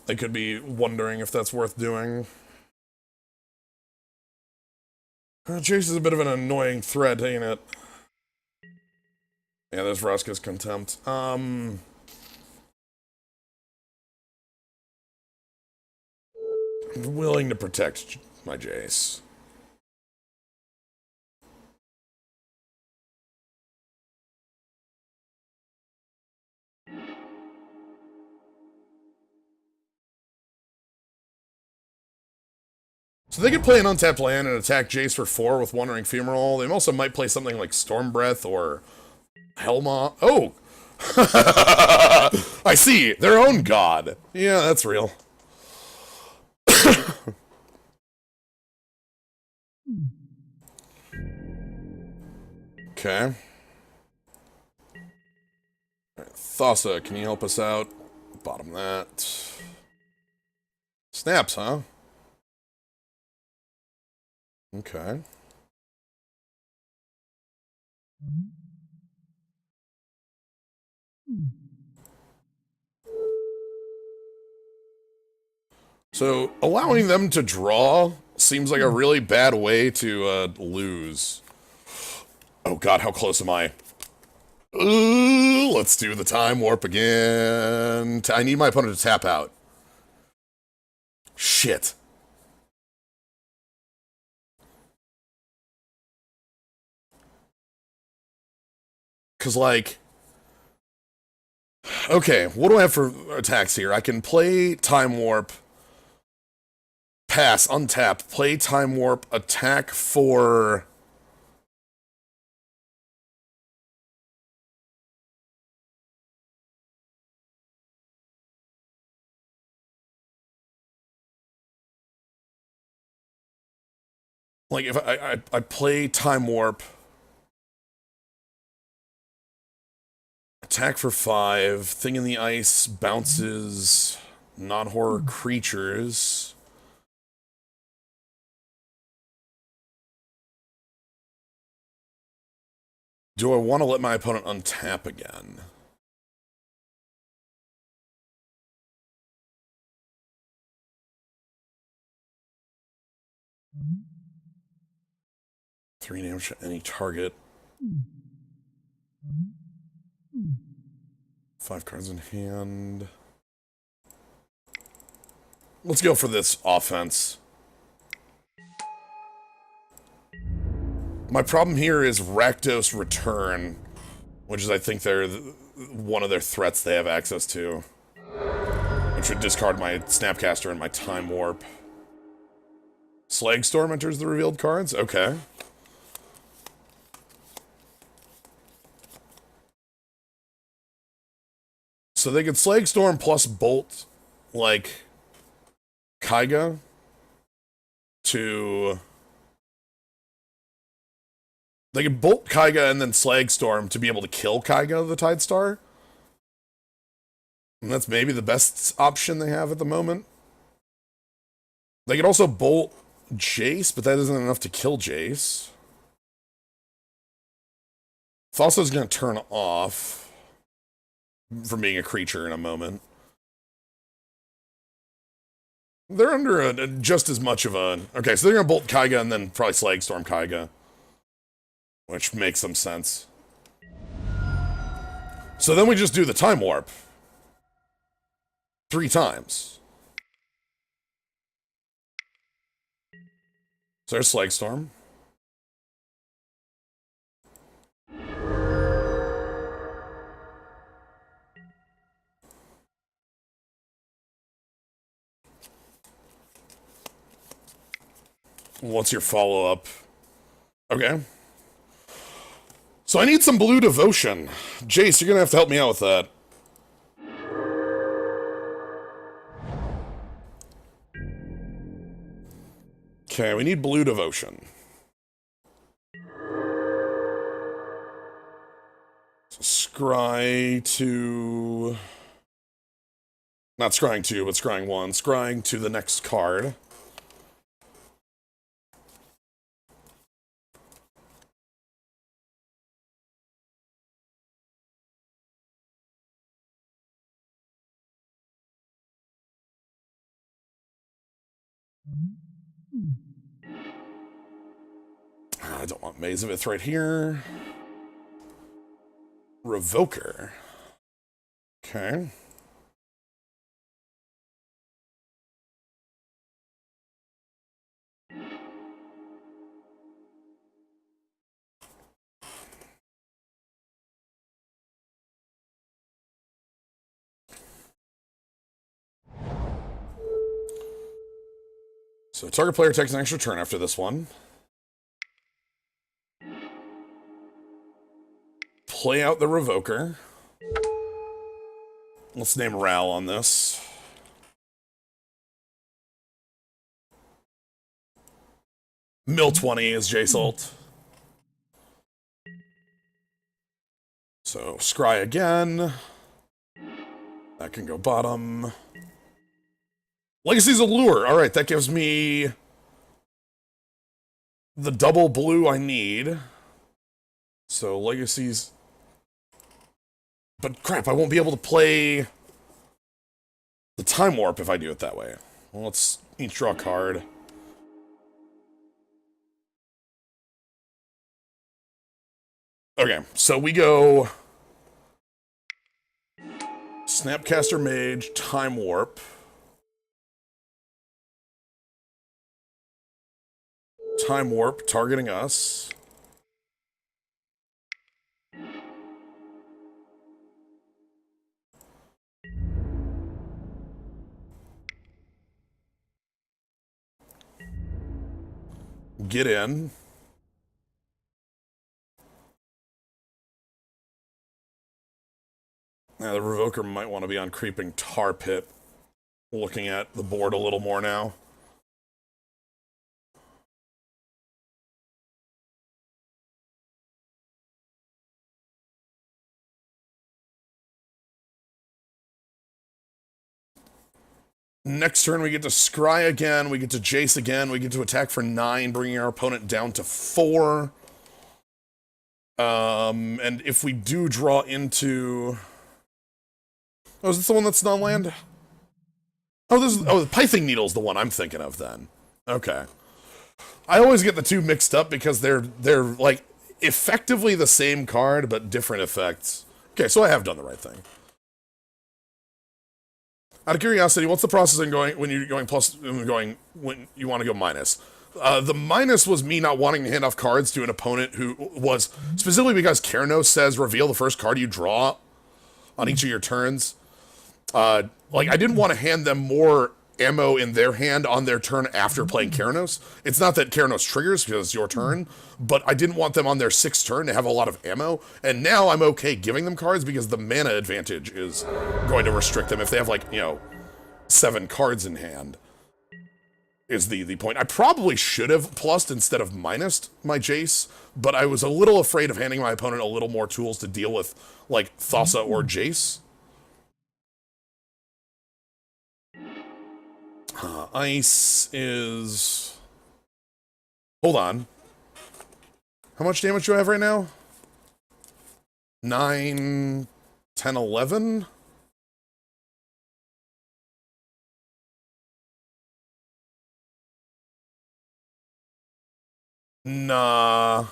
They could be wondering if that's worth doing. Jace is a bit of an annoying threat, ain't it? Yeah, there's Vraska's Contempt. I'm willing to protect my Jace. So they could play an untapped land and attack Jace for 4 with Wandering Femoral. They also might play something like Storm Breath or Helma. Oh! I see! Their own god. Yeah, that's real. Okay. Alright, Thassa, can you help us out? Bottom that. Snaps, huh? Okay. So, allowing them to draw seems like a really bad way to lose. Oh god, how close am I? Ooh, let's do the time warp again. I need my opponent to tap out. Shit. Because, like... Okay, what do I have for attacks here? I can play Time Warp, pass, untap, play Time Warp, attack for... Like, if I play Time Warp, attack for 5, thing in the ice, bounces, non-horror creatures. Do I want to let my opponent untap again? Three damage to any target. 5 cards in hand. Let's go for this offense. My problem here is Rakdos Return, which is, I think, one of their threats they have access to. Which would discard my Snapcaster and my Time Warp. Slagstorm enters the revealed cards? Okay. So they could Slagstorm plus Bolt, like, Kaiga to... They could Bolt Kaiga and then Slagstorm to be able to kill Kaiga, the Tidestar. And that's maybe the best option they have at the moment. They could also Bolt Jace, but that isn't enough to kill Jace. Thassa's going to turn off from being a creature in a moment. They're under just as much of a... Okay, so they're going to Bolt Kaiga and then probably Slagstorm Kaiga. Which makes some sense. So then we just do the Time Warp. 3 times. So there's Slagstorm. What's your follow-up? Okay. So I need some Blue Devotion. Jace, you're gonna have to help me out with that. Okay, we need Blue Devotion. So scry to... Not scrying 2, but scrying 1. Scrying to the next card. I don't want Maze of Ith right here. Revoker. Okay. So target player takes an extra turn after this one. Play out the Revoker. Let's name Ral on this. Mill 20 is Jace ult. So scry again. That can go bottom. Legacy's Allure. Alright, that gives me the double blue I need. So Legacy's... But crap, I won't be able to play the Time Warp if I do it that way. Well, let's each draw a card. Okay, so we go... Snapcaster Mage, Time Warp. Time Warp, targeting us. Get in. Now, the Revoker might want to be on Creeping Tar Pit, looking at the board a little more now. Next turn, we get to Scry again, we get to Jace again, we get to attack for 9, bringing our opponent down to 4. And if we do draw into... Oh, is this the one that's non-land? Oh, the Pithing Needle's the one I'm thinking of, then. Okay. I always get the two mixed up because they're like, effectively the same card, but different effects. Okay, so I have done the right thing. Out of curiosity, what's the process in going when you're going plus when you want to go minus? The minus was me not wanting to hand off cards to an opponent who was specifically because Keranos says reveal the first card you draw on each of your turns. Like I didn't want to hand them more ammo in their hand on their turn after playing Keranos. It's not that Keranos triggers because it's your turn, but I didn't want them on their 6th turn to have a lot of ammo. And now I'm okay giving them cards because the mana advantage is going to restrict them if they have like, 7 cards in hand. Is the point. I probably should have plussed instead of minused my Jace, but I was a little afraid of handing my opponent a little more tools to deal with, like Thassa or Jace. Ice is... Hold on. How much damage do I have right now? 9, 10, 11? Nah.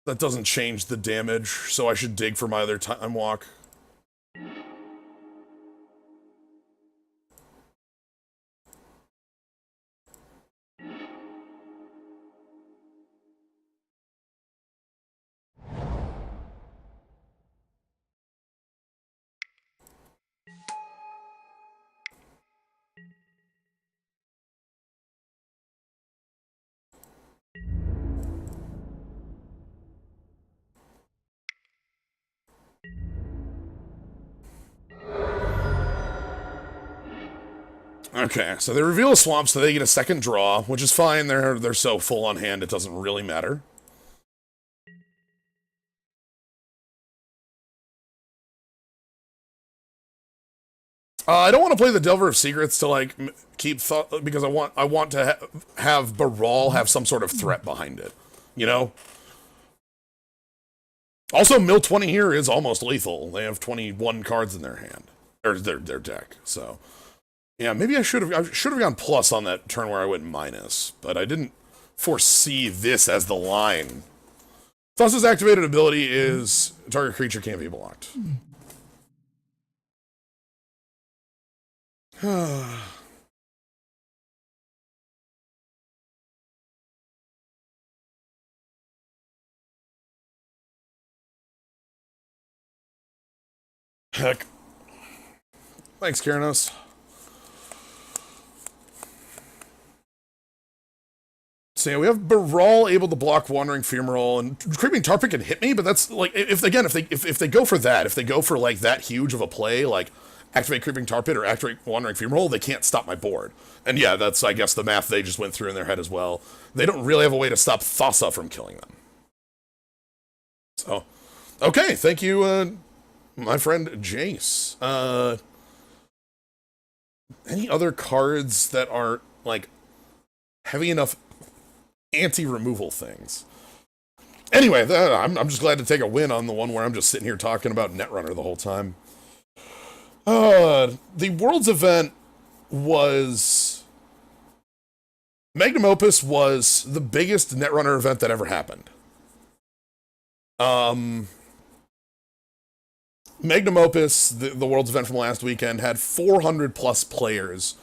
That doesn't change the damage, so I should dig for my other time walk. Okay, so they reveal a swamp, so they get a second draw, which is fine. They're so full on hand, it doesn't really matter. I don't want to play the Delver of Secrets to like keep thought because I want to have Baral have some sort of threat behind it, you know. Also, Mill 20 here is almost lethal. They have 21 cards in their hand or their deck, so. Yeah, maybe I should have gone plus on that turn where I went minus, but I didn't foresee this as the line. Thassa's activated ability is target creature can't be blocked. Heck. Thanks, Keranos. So yeah, we have Baral able to block Wandering Fumarole, and Creeping Tarpit can hit me, but that's like if they go for that, if they go for like that huge of a play, like activate Creeping Tarpit or activate Wandering Fumarole, they can't stop my board. And yeah, that's I guess the math they just went through in their head as well. They don't really have a way to stop Thassa from killing them. So, okay, thank you, my friend Jace. Any other cards that are like heavy enough anti-removal things? Anyway, I'm just glad to take a win on the one where I'm just sitting here talking about Netrunner the whole time. The Worlds event was... Magnum Opus was the biggest Netrunner event that ever happened. Magnum Opus, the Worlds event from last weekend, had 400 plus players,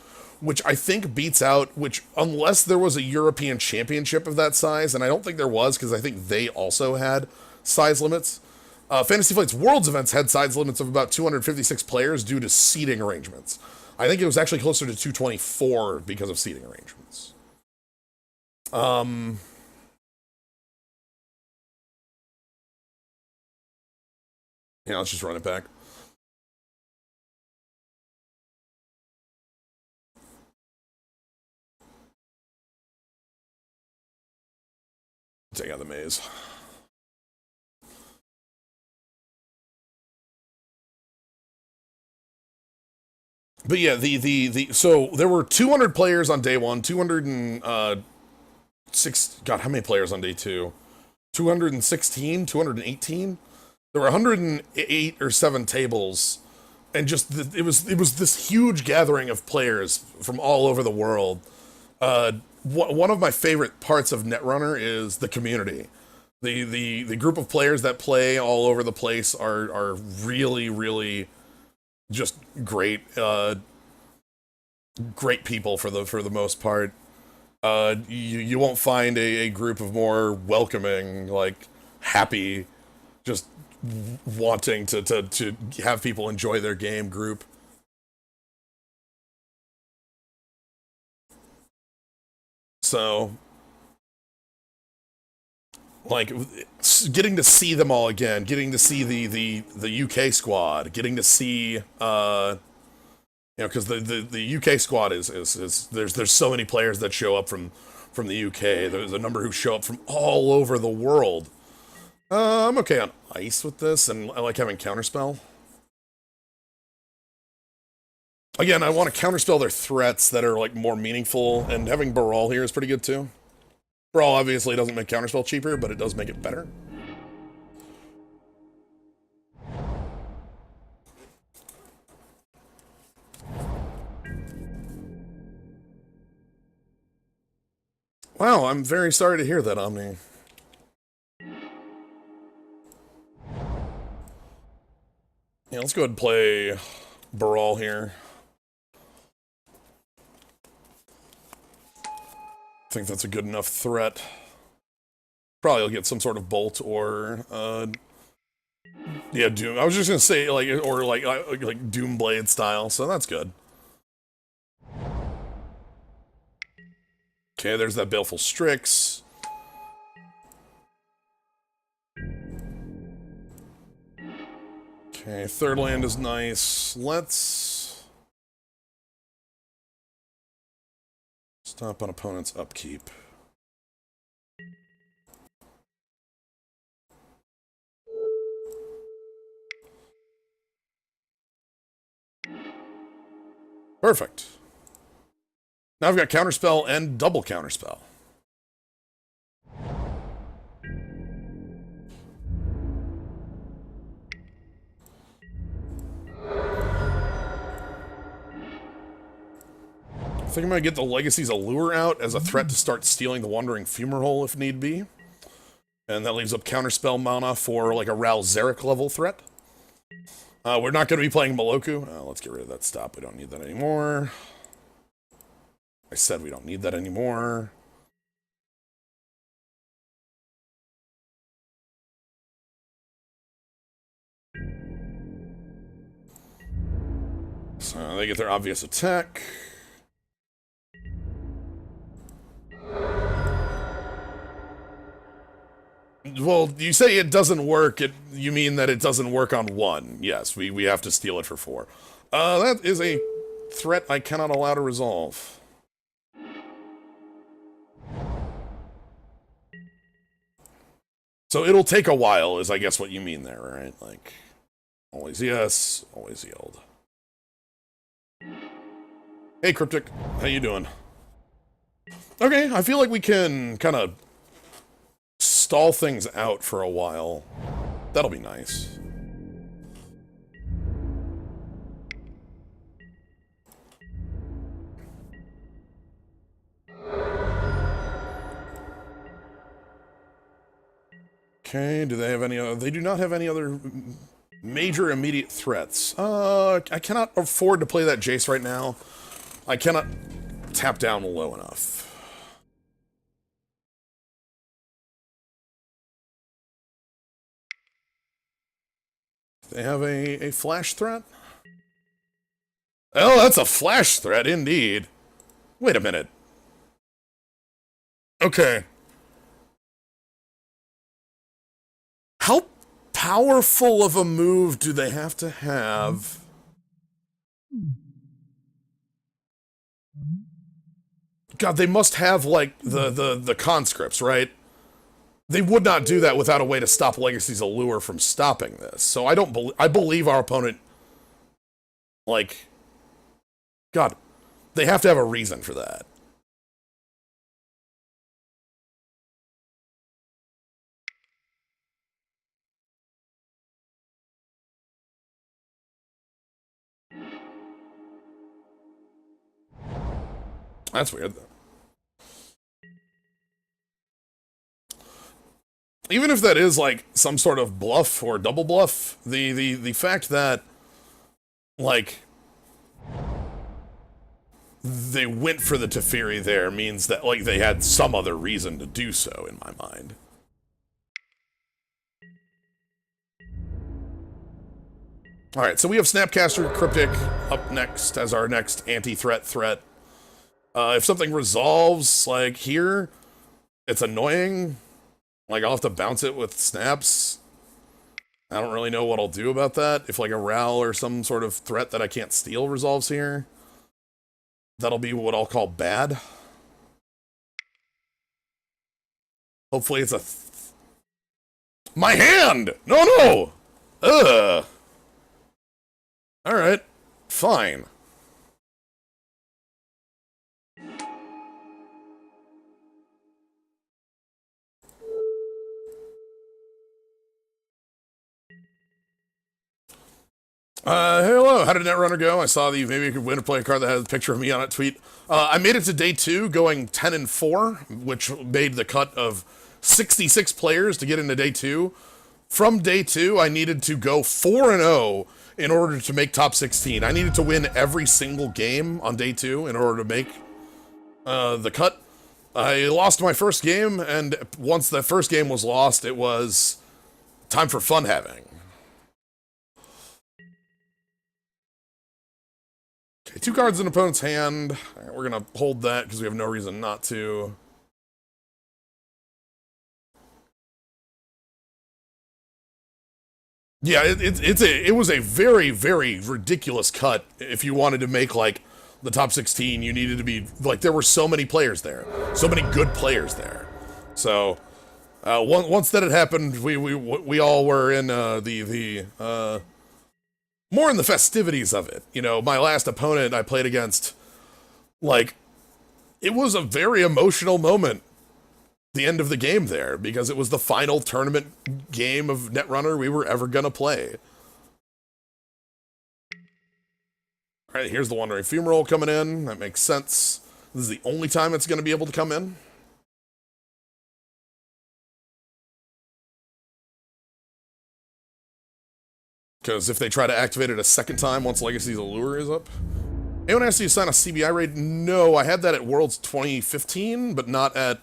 which I think beats out, which unless there was a European championship of that size, and I don't think there was because I think they also had size limits. Fantasy Flight's Worlds events had size limits of about 256 players due to seating arrangements. I think it was actually closer to 224 because of seating arrangements. Um, yeah, let's just run it back. Take out the maze. But yeah, so there were 200 players on day one, 206. God, how many players on day two? 216, 218. There were 108 or 7 tables, and just it was this huge gathering of players from all over the world. One of my favorite parts of Netrunner is the community. The group of players that play all over the place are really just great great people for the most part. You won't find a group of more welcoming, like happy, just wanting to have people enjoy their game group. So, like, getting to see them all again, getting to see the UK squad, getting to see because the UK squad is there's so many players that show up from the UK. There's a number who show up from all over the world. I'm okay on ice with this, and I like having counterspell. Again, I want to counterspell their threats that are like more meaningful, and having Baral here is pretty good too. Baral obviously doesn't make counterspell cheaper, but it does make it better. Wow, I'm very sorry to hear that, Omni. Yeah, let's go ahead and play Baral here. I think that's a good enough threat. Probably will get some sort of bolt or yeah, Doom. I was just gonna say like Doom Blade style, so that's good. Okay, there's that Baleful Strix. Okay, third land is nice. Let's stop on opponent's upkeep. Perfect. Now I've got counterspell and double counterspell. I think I'm gonna get the Legacy's Allure out as a threat to start stealing the Wandering Fumarole if need be. And that leaves up counterspell mana for like a Ral Zarek level threat. We're not going to be playing Maloku. Let's get rid of that stop. We don't need that anymore. I said we don't need that anymore. So they get their obvious attack. Well, you say it doesn't work. You mean that it doesn't work on 1. Yes, we have to steal it for 4. That is a threat I cannot allow to resolve. So it'll take a while, is I guess what you mean there, right? Like, always yes, always yield. Hey, Cryptic, how you doing? Okay, I feel like we can kind of stall things out for a while. That'll be nice. Okay, do they have any other... They do not have any other major immediate threats. I cannot afford to play that Jace right now. I cannot tap down low enough. They have a flash threat? Oh, that's a flash threat indeed. Wait a minute. Okay. How powerful of a move do they have to have? God, they must have, like, the conscripts, right? They would not do that without a way to stop Legacy's Allure from stopping this. So I don't I believe our opponent, like, God, they have to have a reason for that. That's weird. Even if that is like some sort of bluff or double bluff, the fact that like they went for the Teferi there means that like they had some other reason to do so in my mind. All right, so we have Snapcaster Cryptic up next as our next anti-threat threat. If something resolves like here, it's annoying. Like, I'll have to bounce it with snaps. I don't really know what I'll do about that. If, like, a Ral or some sort of threat that I can't steal resolves here, that'll be what I'll call bad. Hopefully it's a... My hand! No, no! Ugh! Alright. Fine. Hello, how did Netrunner go? I saw that you maybe could win or play a card that has a picture of me on it tweet. I made it to day 2, going 10-4, which made the cut of 66 players to get into day 2. From day 2, I needed to go 4-0 in order to make top 16. I needed to win every single game on day 2 in order to make the cut. I lost my first game, and once the first game was lost, it was time for fun having. Okay, 2 cards in opponent's hand. Right, we're gonna hold that because we have no reason not to. Yeah, it was a very, very ridiculous cut. If you wanted to make like the top 16, you needed to be like, there were so many players there, so many good players there. So once that had happened, we all were in more in the festivities of it. You know, my last opponent I played against, like, it was a very emotional moment, the end of the game there, because it was the final tournament game of Netrunner we were ever gonna play. All right, here's the Wandering Fumarole coming in. That makes sense. This is the only time it's gonna be able to come in. Because if they try to activate it a second time once Legacy's Allure is up. Anyone asked you to sign a CBI raid? No, I had that at Worlds 2015, but not at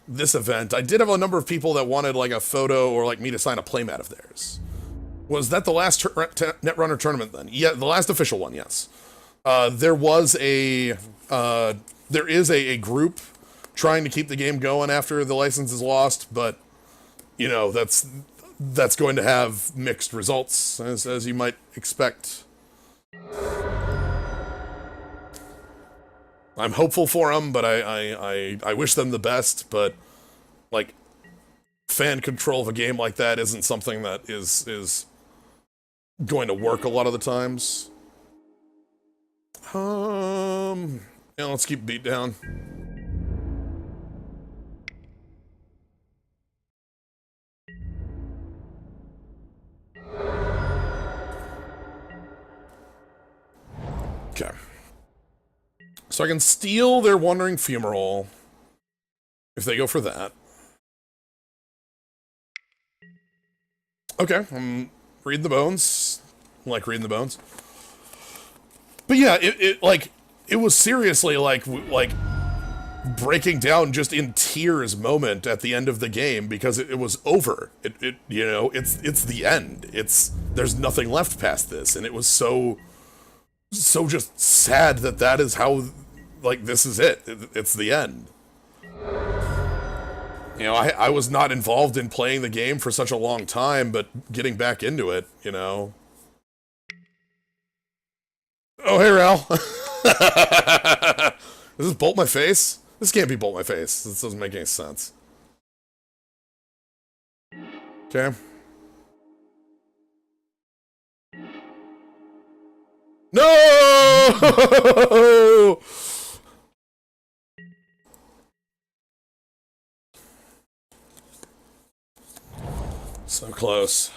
this event. I did have a number of people that wanted like a photo or like me to sign a playmat of theirs. Was that the last Netrunner tournament then? Yeah, the last official one, yes. There is a group trying to keep the game going after the license is lost, but, you know, that's going to have mixed results, as you might expect. I'm hopeful for them, but I wish them the best, but, like, fan control of a game like that isn't something that is going to work a lot of the times. Yeah, let's keep beat down. Okay. So I can steal their Wandering Fumarole if they go for that. Okay, I'm reading the bones. I like reading the bones. But yeah, it was seriously like breaking down just in tears moment at the end of the game because it was over. You know, it's the end. There's nothing left past this, and it was so just sad that is how, like, this is it. It's the end. You know, I was not involved in playing the game for such a long time, but getting back into it, you know. Oh, hey, Ral. Is this Bolt My Face? This can't be Bolt My Face. This doesn't make any sense. Okay. No! So close.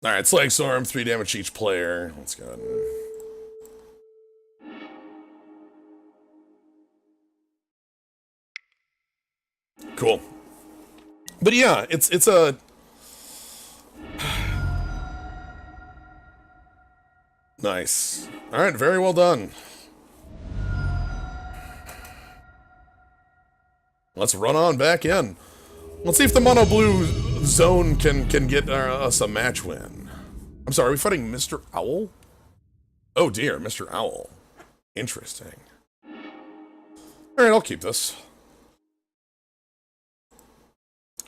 Alright, Slag Storm, 3 damage to each player. Let's go ahead and... Cool. But yeah, it's a... Nice. Alright, very well done. Let's run on back in. Let's see if the mono blue zone can get us a match win. I'm sorry, are we fighting Mr. Owl? Oh dear, Mr. Owl. Interesting. Alright, I'll keep this.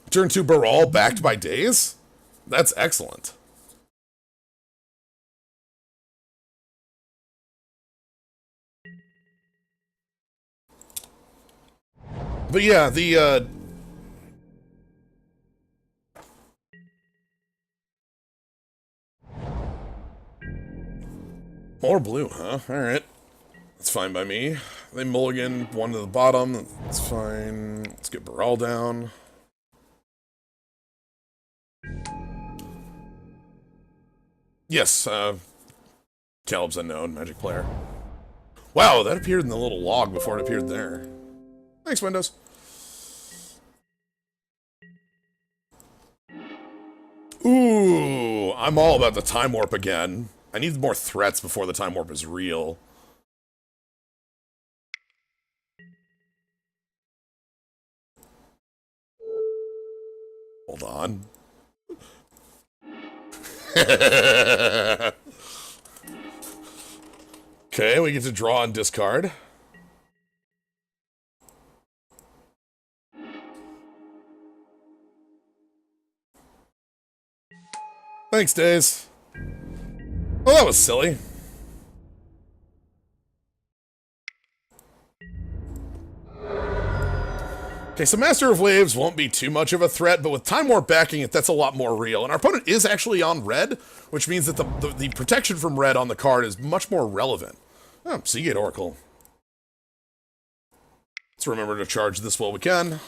Turn 2 Baral backed by Daze? That's excellent. But yeah, the, more blue, huh? Alright. That's fine by me. They mulligan one to the bottom. That's fine. Let's get Baral down. Yes, Caleb's unknown, magic player. Wow, that appeared in the little log before it appeared there. Thanks, Windows. Ooh, I'm all about the time warp again. I need more threats before the time warp is real. Hold on. Okay, we get to draw and discard. Thanks, Daze. Well, that was silly. Okay, so Master of Waves won't be too much of a threat, but with Time Warp backing it, that's a lot more real. And our opponent is actually on red, which means that the protection from red on the card is much more relevant. Oh, Seagate Oracle. Let's remember to charge this while we can.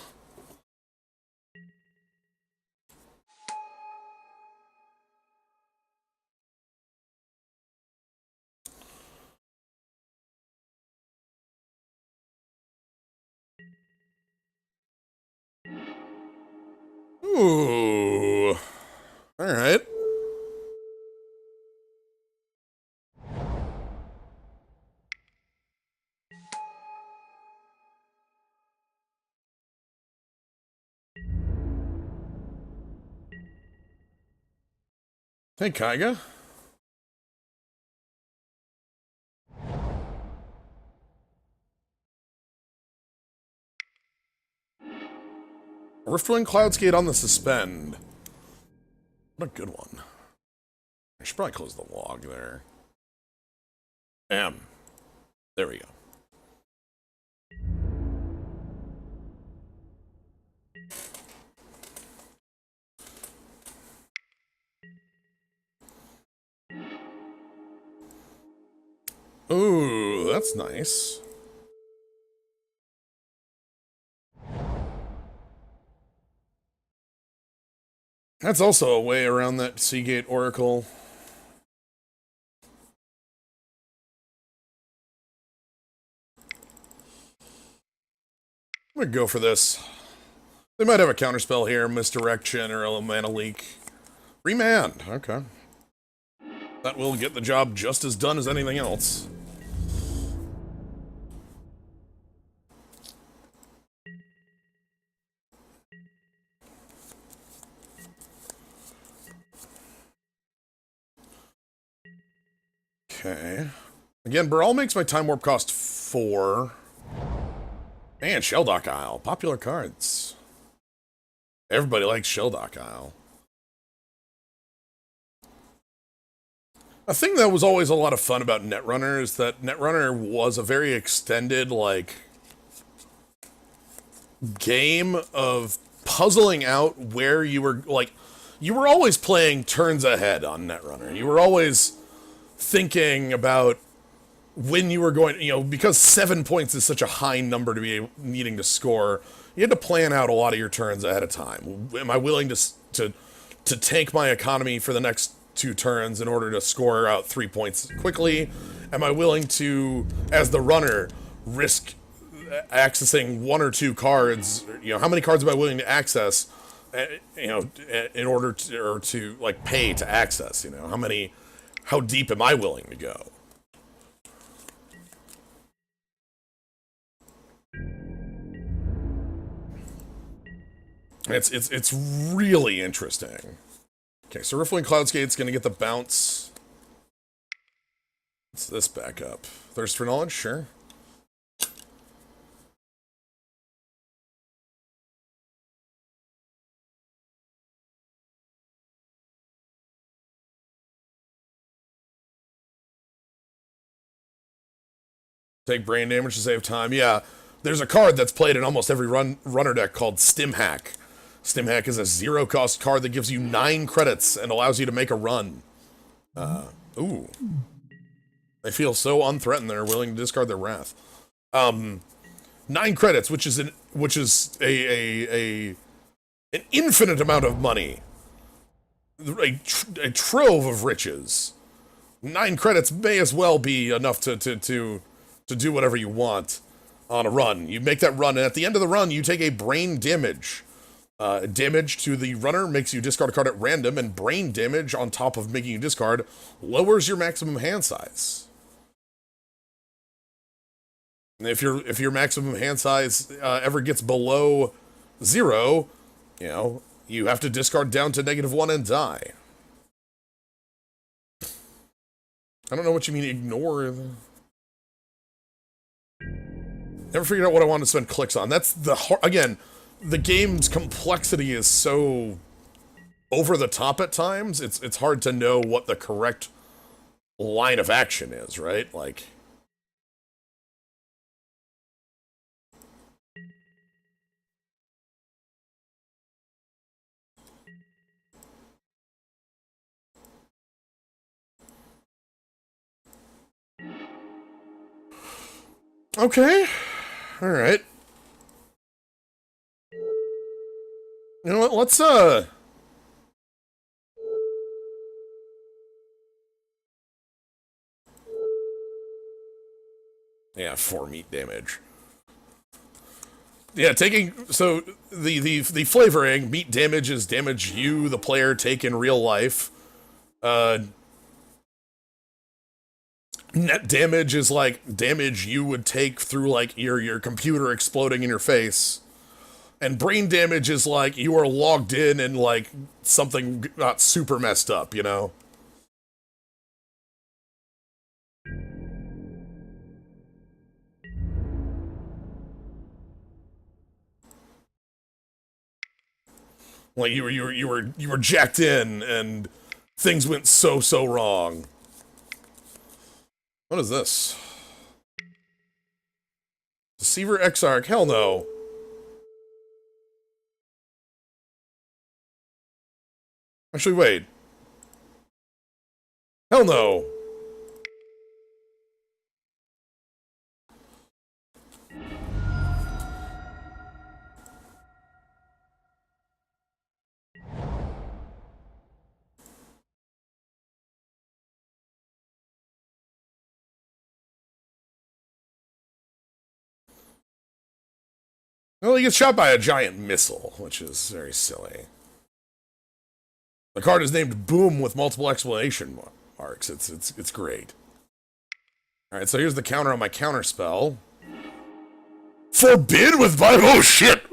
Ooh. Alright. Hey, Kaiga. Riftwing Cloudskate on the suspend. What a good one. I should probably close the log there. Bam. There we go. Ooh, that's nice. That's also a way around that Seagate Oracle. I'm gonna go for this. They might have a counterspell here, misdirection, or a mana leak. Remand, okay. That will get the job just as done as anything else. Okay. Again, Brawl makes my time warp cost 4. And Shelldock Isle. Popular cards. Everybody likes Shelldock Isle. A thing that was always a lot of fun about Netrunner is that Netrunner was a very extended, like, game of puzzling out where you were, like, you were always playing turns ahead on Netrunner. You were always thinking about when you were going, you know, because 7 points is such a high number to be needing to score, you had to plan out a lot of your turns ahead of time. Am I willing to tank my economy for the next 2 turns in order to score out 3 points quickly? Am I willing to, as the runner, risk accessing 1 or 2 cards? You know, how many cards am I willing to access, you know, in order to, or to, like, pay to access, you know? How deep am I willing to go? It's really interesting. Okay, so Riffling Cloudskate's gonna get the bounce. What's this back up? Thirst for Knowledge? Sure. Take brain damage to save time. Yeah, there's a card that's played in almost every runner deck called Stim Hack. Stim Hack is a 0-cost card that gives you 9 credits and allows you to make a run. Ooh. They feel so unthreatened they're willing to discard their wrath. 9 credits, which is an infinite amount of money. A trove of riches. 9 credits may as well be enough to do whatever you want on a run. You make that run, and at the end of the run, you take a brain damage. Damage to the runner makes you discard a card at random, and brain damage on top of making you discard lowers your maximum hand size. And if your maximum hand size ever gets below 0, you know, you have to discard down to -1 and die. I don't know what you mean ignore. Never figured out what I wanted to spend clicks on. That's again, the game's complexity is so over the top at times. It's hard to know what the correct line of action is, right? Like, okay, all right. You know what? Let's yeah, 4 meat damage. Yeah, so the flavoring, meat damage is damage you, the player, take in real life. Net damage is like damage you would take through like your computer exploding in your face. And brain damage is like you are logged in and like something got super messed up, you know? Like you were jacked in and things went so wrong. What is this? Deceiver Exarch? Hell no. Actually, wait. Hell no. Well, he gets shot by a giant missile, which is very silly. The card is named Boom with multiple exclamation marks. It's great. All right, so here's the counter on my counter spell. Forbid with Bible. Oh shit!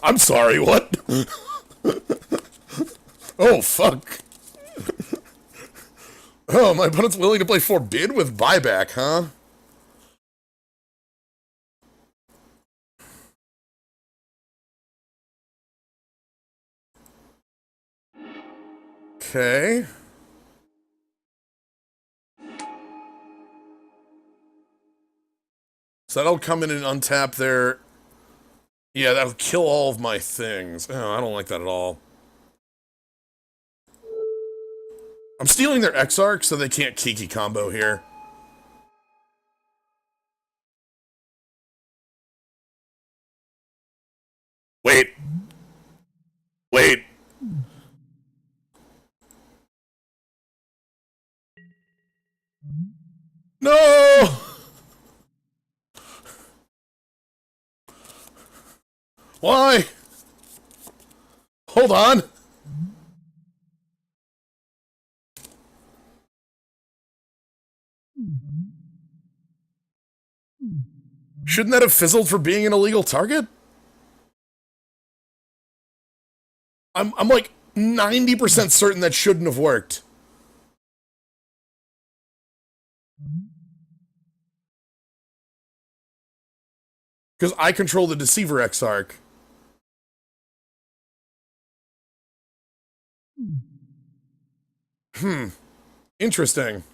I'm sorry. What? Oh fuck! Oh, my opponent's willing to play Forbid with buyback, huh? Okay. So that'll come in and untap their... Yeah, that'll kill all of my things. Oh, I don't like that at all. I'm stealing their Exarch so they can't Kiki combo here. Wait. Wait. No! Why? Hold on. Shouldn't that have fizzled for being an illegal target? I'm like 90% certain that shouldn't have worked. Because I control the Deceiver Exarch. Interesting.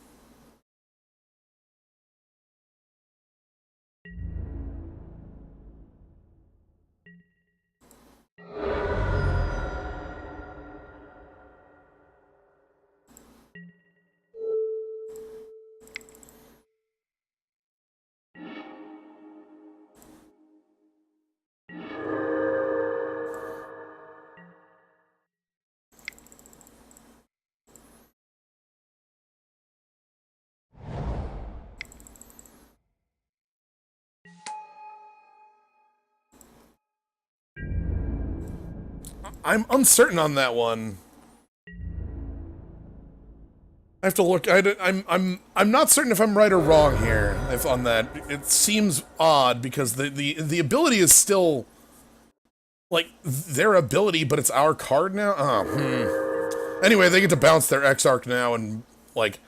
I'm uncertain on that one. I have to look. I'm not certain if I'm right or wrong here. If on that, it seems odd because the ability is still like their ability, but it's our card now. Anyway, they get to bounce their Exarch now, and like,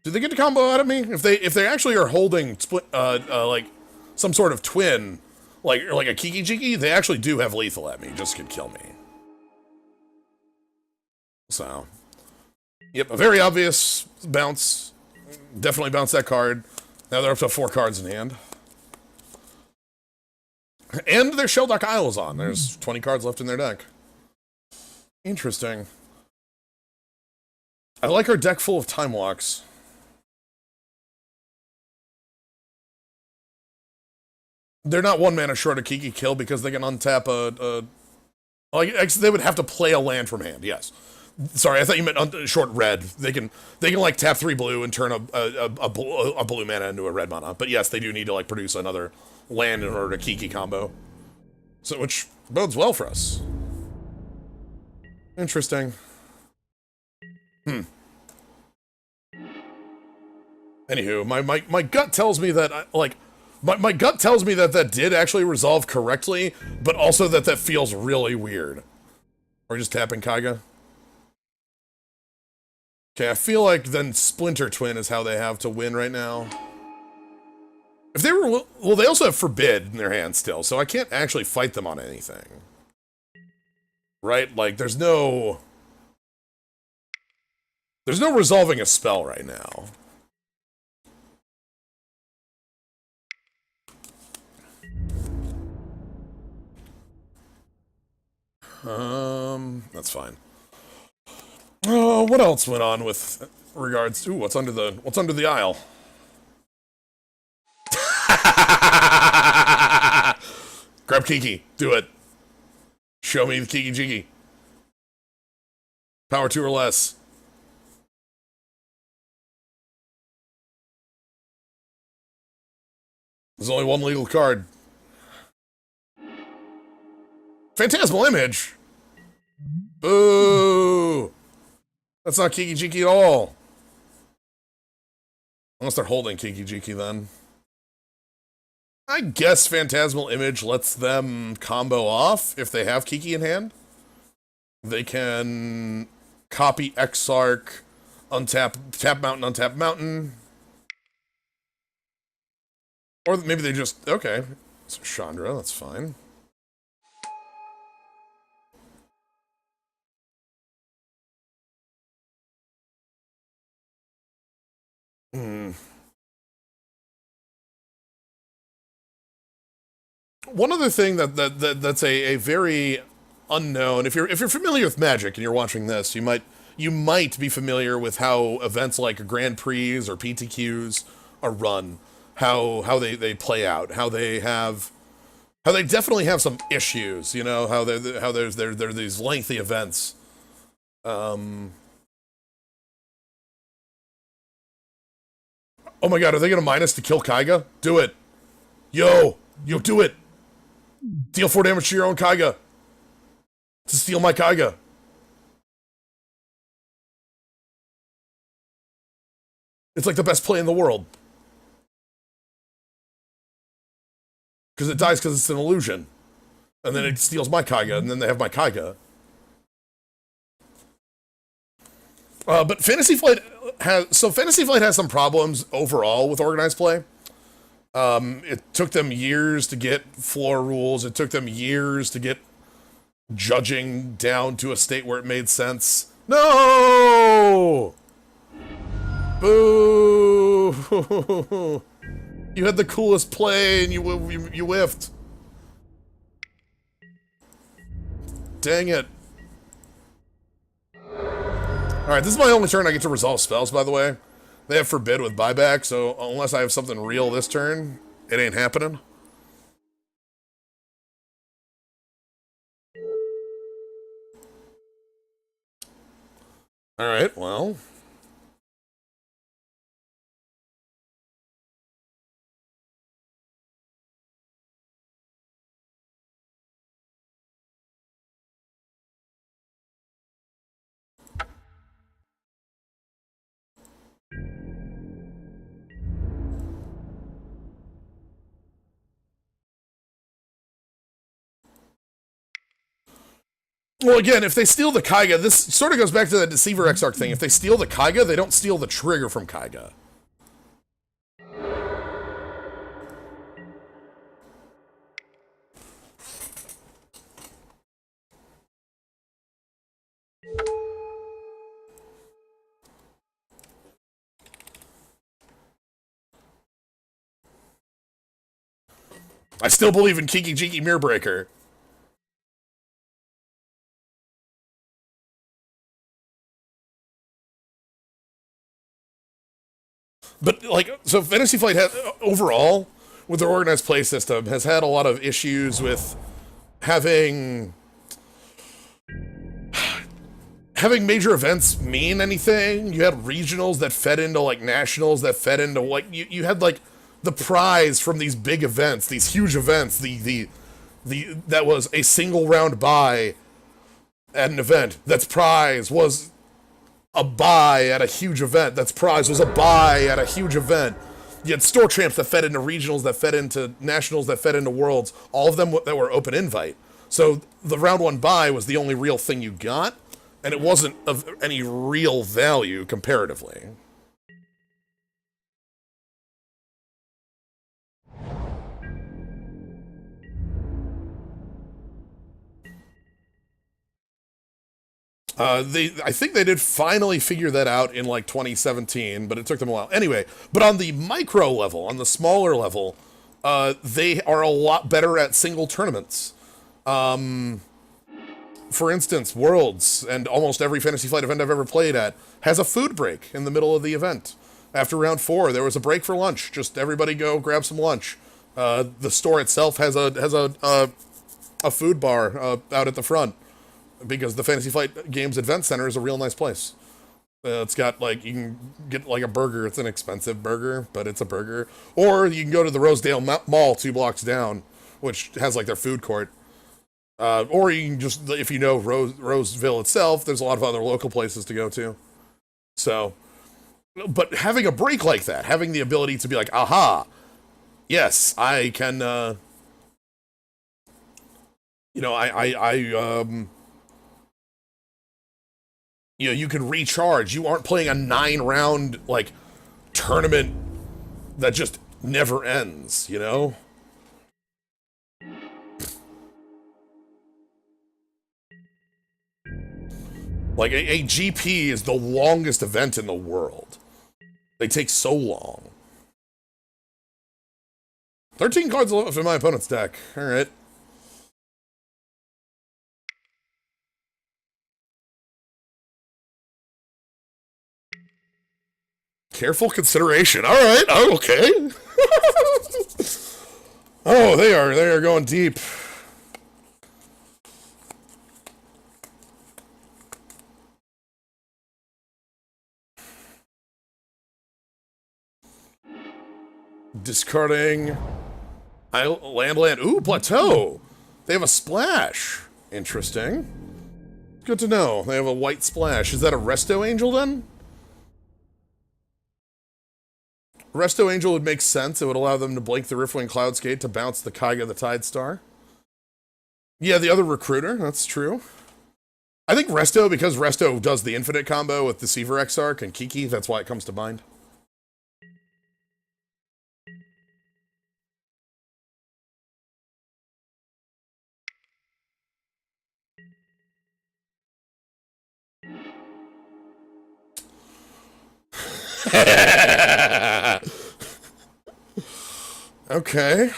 do they get to combo out of me if they actually are holding split like some sort of twin, like a Kiki Jiki? They actually do have lethal at me. Just could kill me. So, yep, a very obvious bounce. Definitely bounce that card. Now they're up to 4 cards in hand. And their Sheldock Isle is on. There's 20 cards left in their deck. Interesting. I like our deck full of Time Walks. They're not 1 mana short of Kiki Kill because they can untap like, they would have to play a land from hand, yes. Sorry, I thought you meant short red. They can like tap 3 blue and turn a blue mana into a red mana. But yes, they do need to like produce another land in order to Kiki combo. So which bodes well for us. Interesting. Anywho, my gut tells me that my gut tells me that did actually resolve correctly, but also that feels really weird. Are we just tapping Kaiga? Okay, I feel like then Splinter Twin is how they have to win right now. If they were... Well, they also have Forbid in their hand still, so I can't actually fight them on anything. Right? Like, there's no... There's no resolving a spell right now. That's fine. What else went on with regards to what's under the aisle? Grab Kiki, do it. Show me the Kiki Jiki. Power 2 or less. There's only 1 legal card. Phantasmal Image. Boo! That's not Kiki Jiki at all. Unless they're holding Kiki Jiki then. I guess Phantasmal Image lets them combo off if they have Kiki in hand. They can copy Exarch, tap mountain, untap mountain. Or maybe they just, okay. So Chandra, that's fine. Hmm. One other thing that's a very unknown. If you're familiar with Magic and you're watching this, you might be familiar with how events like Grand Prix or PTQs are run, how they play out, how they definitely have some issues. You know how there's these lengthy events. Um, oh my God, are they gonna mine us to kill Kaiga? Do it, yo, do it. Deal 4 damage to your own Kaiga to steal my Kaiga. It's like the best play in the world. Because it dies because it's an illusion. And then it steals my Kaiga, and then they have my Kaiga. But Fantasy Flight has some problems overall with organized play. It took them years to get floor rules. It took them years to get judging down to a state where it made sense. No! Boo! You had the coolest play and you whiffed. Dang it. Alright, this is my only turn I get to resolve spells, by the way. They have Forbid with buyback, so unless I have something real this turn, it ain't happening. Alright, well. Well, again, if they steal the Kaiga, this sort of goes back to that Deceiver Exarch thing. If they steal the Kaiga, they don't steal the trigger from Kaiga. I still believe in Kiki Jiki Mirrorbreaker. But, like, so Fantasy Flight has, overall, with their organized play system, has had a lot of issues with having major events mean anything. You had regionals that fed into, like, nationals that fed into, like, you had, like, the prize from these big events, these huge events, that was a single round buy at an event. That's prize was a buy at a huge event. That's prize was a buy at a huge event. You had store champs that fed into regionals, that fed into nationals, that fed into worlds. All of them that were open invite. So the round one buy was the only real thing you got, and it wasn't of any real value comparatively. I think they did finally figure that out in like 2017, but it took them a while. Anyway, but on the micro level, on the smaller level, they are a lot better at single tournaments. For instance, Worlds and almost every Fantasy Flight event I've ever played at has a food break in the middle of the event. After round 4, there was a break for lunch. Just everybody go grab some lunch. The store itself has a food bar out at the front, because the Fantasy Flight Games Event Center is a real nice place. It's got, like, you can get, like, a burger. It's an expensive burger, but it's a burger. Or you can go to the Rosedale Mall 2 blocks down, which has, like, their food court. Or you can just, if you know Roseville itself, there's a lot of other local places to go to. So, but having a break like that, having the ability to be like, aha, yes, I can, you know, you can recharge. You aren't playing a 9-round, like, tournament that just never ends, you know? Like, a GP is the longest event in the world. They take so long. 13 cards left in my opponent's deck. Alright. Careful consideration. Alright, I'm okay. Oh, they are going deep. Discarding land. Ooh, plateau. They have a splash. Interesting. Good to know. They have a white splash. Is that a Resto Angel then? Resto Angel would make sense. It would allow them to blink the Riftwing Cloudskate to bounce the Kaiga the Tidestar. Yeah, the other Recruiter. That's true. I think Resto, because Resto does the infinite combo with Deceiver Exarch and Kiki, that's why it comes to mind. Okay.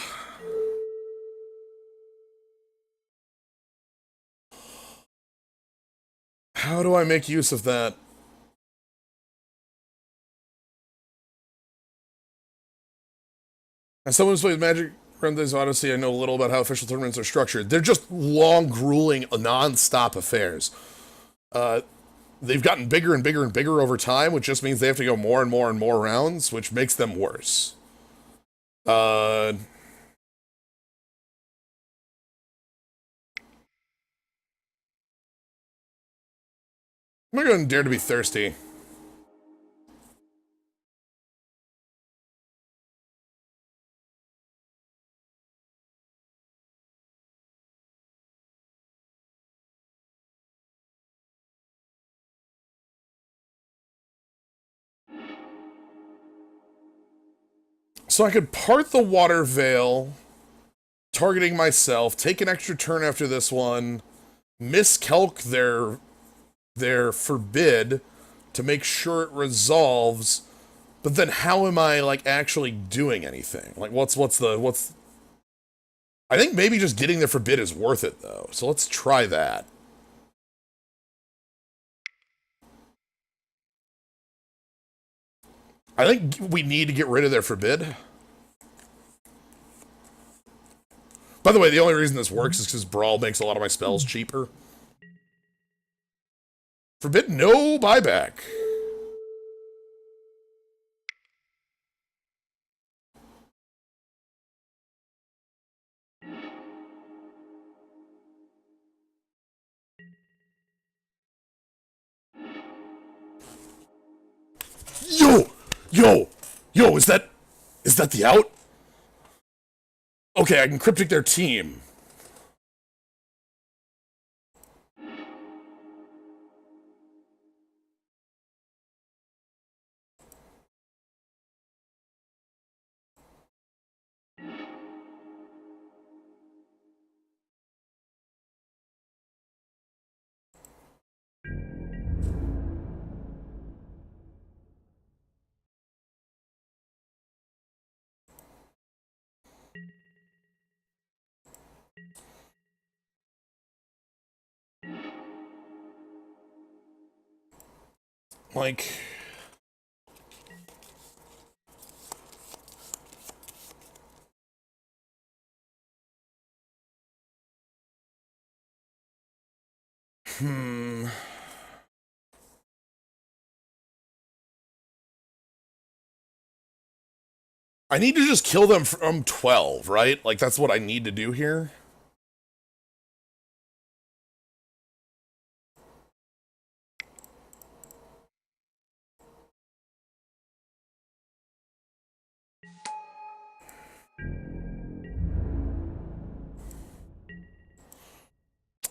How do I make use of that? As someone who's played Magic Grande's Odyssey, I know a little about how official tournaments are structured. They're just long, grueling, non-stop affairs. They've gotten bigger and bigger and bigger over time, which just means they have to go more and more and more rounds, which makes them worse. I'm not going to dare to be thirsty. So I could part the Water Veil, targeting myself, take an extra turn after this one, miscalc their Forbid to make sure it resolves, but then how am I, like, actually doing anything? Like, what's... I think maybe just getting the Forbid is worth it, though, so let's try that. I think we need to get rid of their Forbid. By the way, the only reason this works is because Brawl makes a lot of my spells cheaper. Forbid, no buyback. Yo, is that the out? Okay, I can cryptic their team. Like... I need to just kill them from 12, right? Like, that's what I need to do here.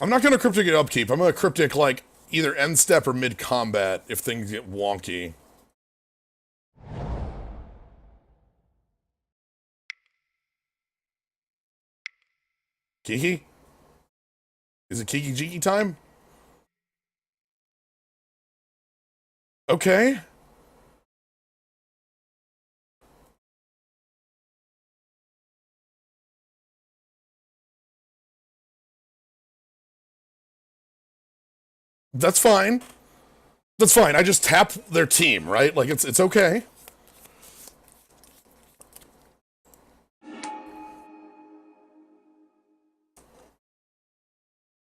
I'm not gonna cryptic it upkeep. I'm gonna cryptic, like, either end step or mid-combat if things get wonky. Kiki? Is it Kiki Jiki time? Okay. That's fine. That's fine. I just tap their team, right? Like, it's okay.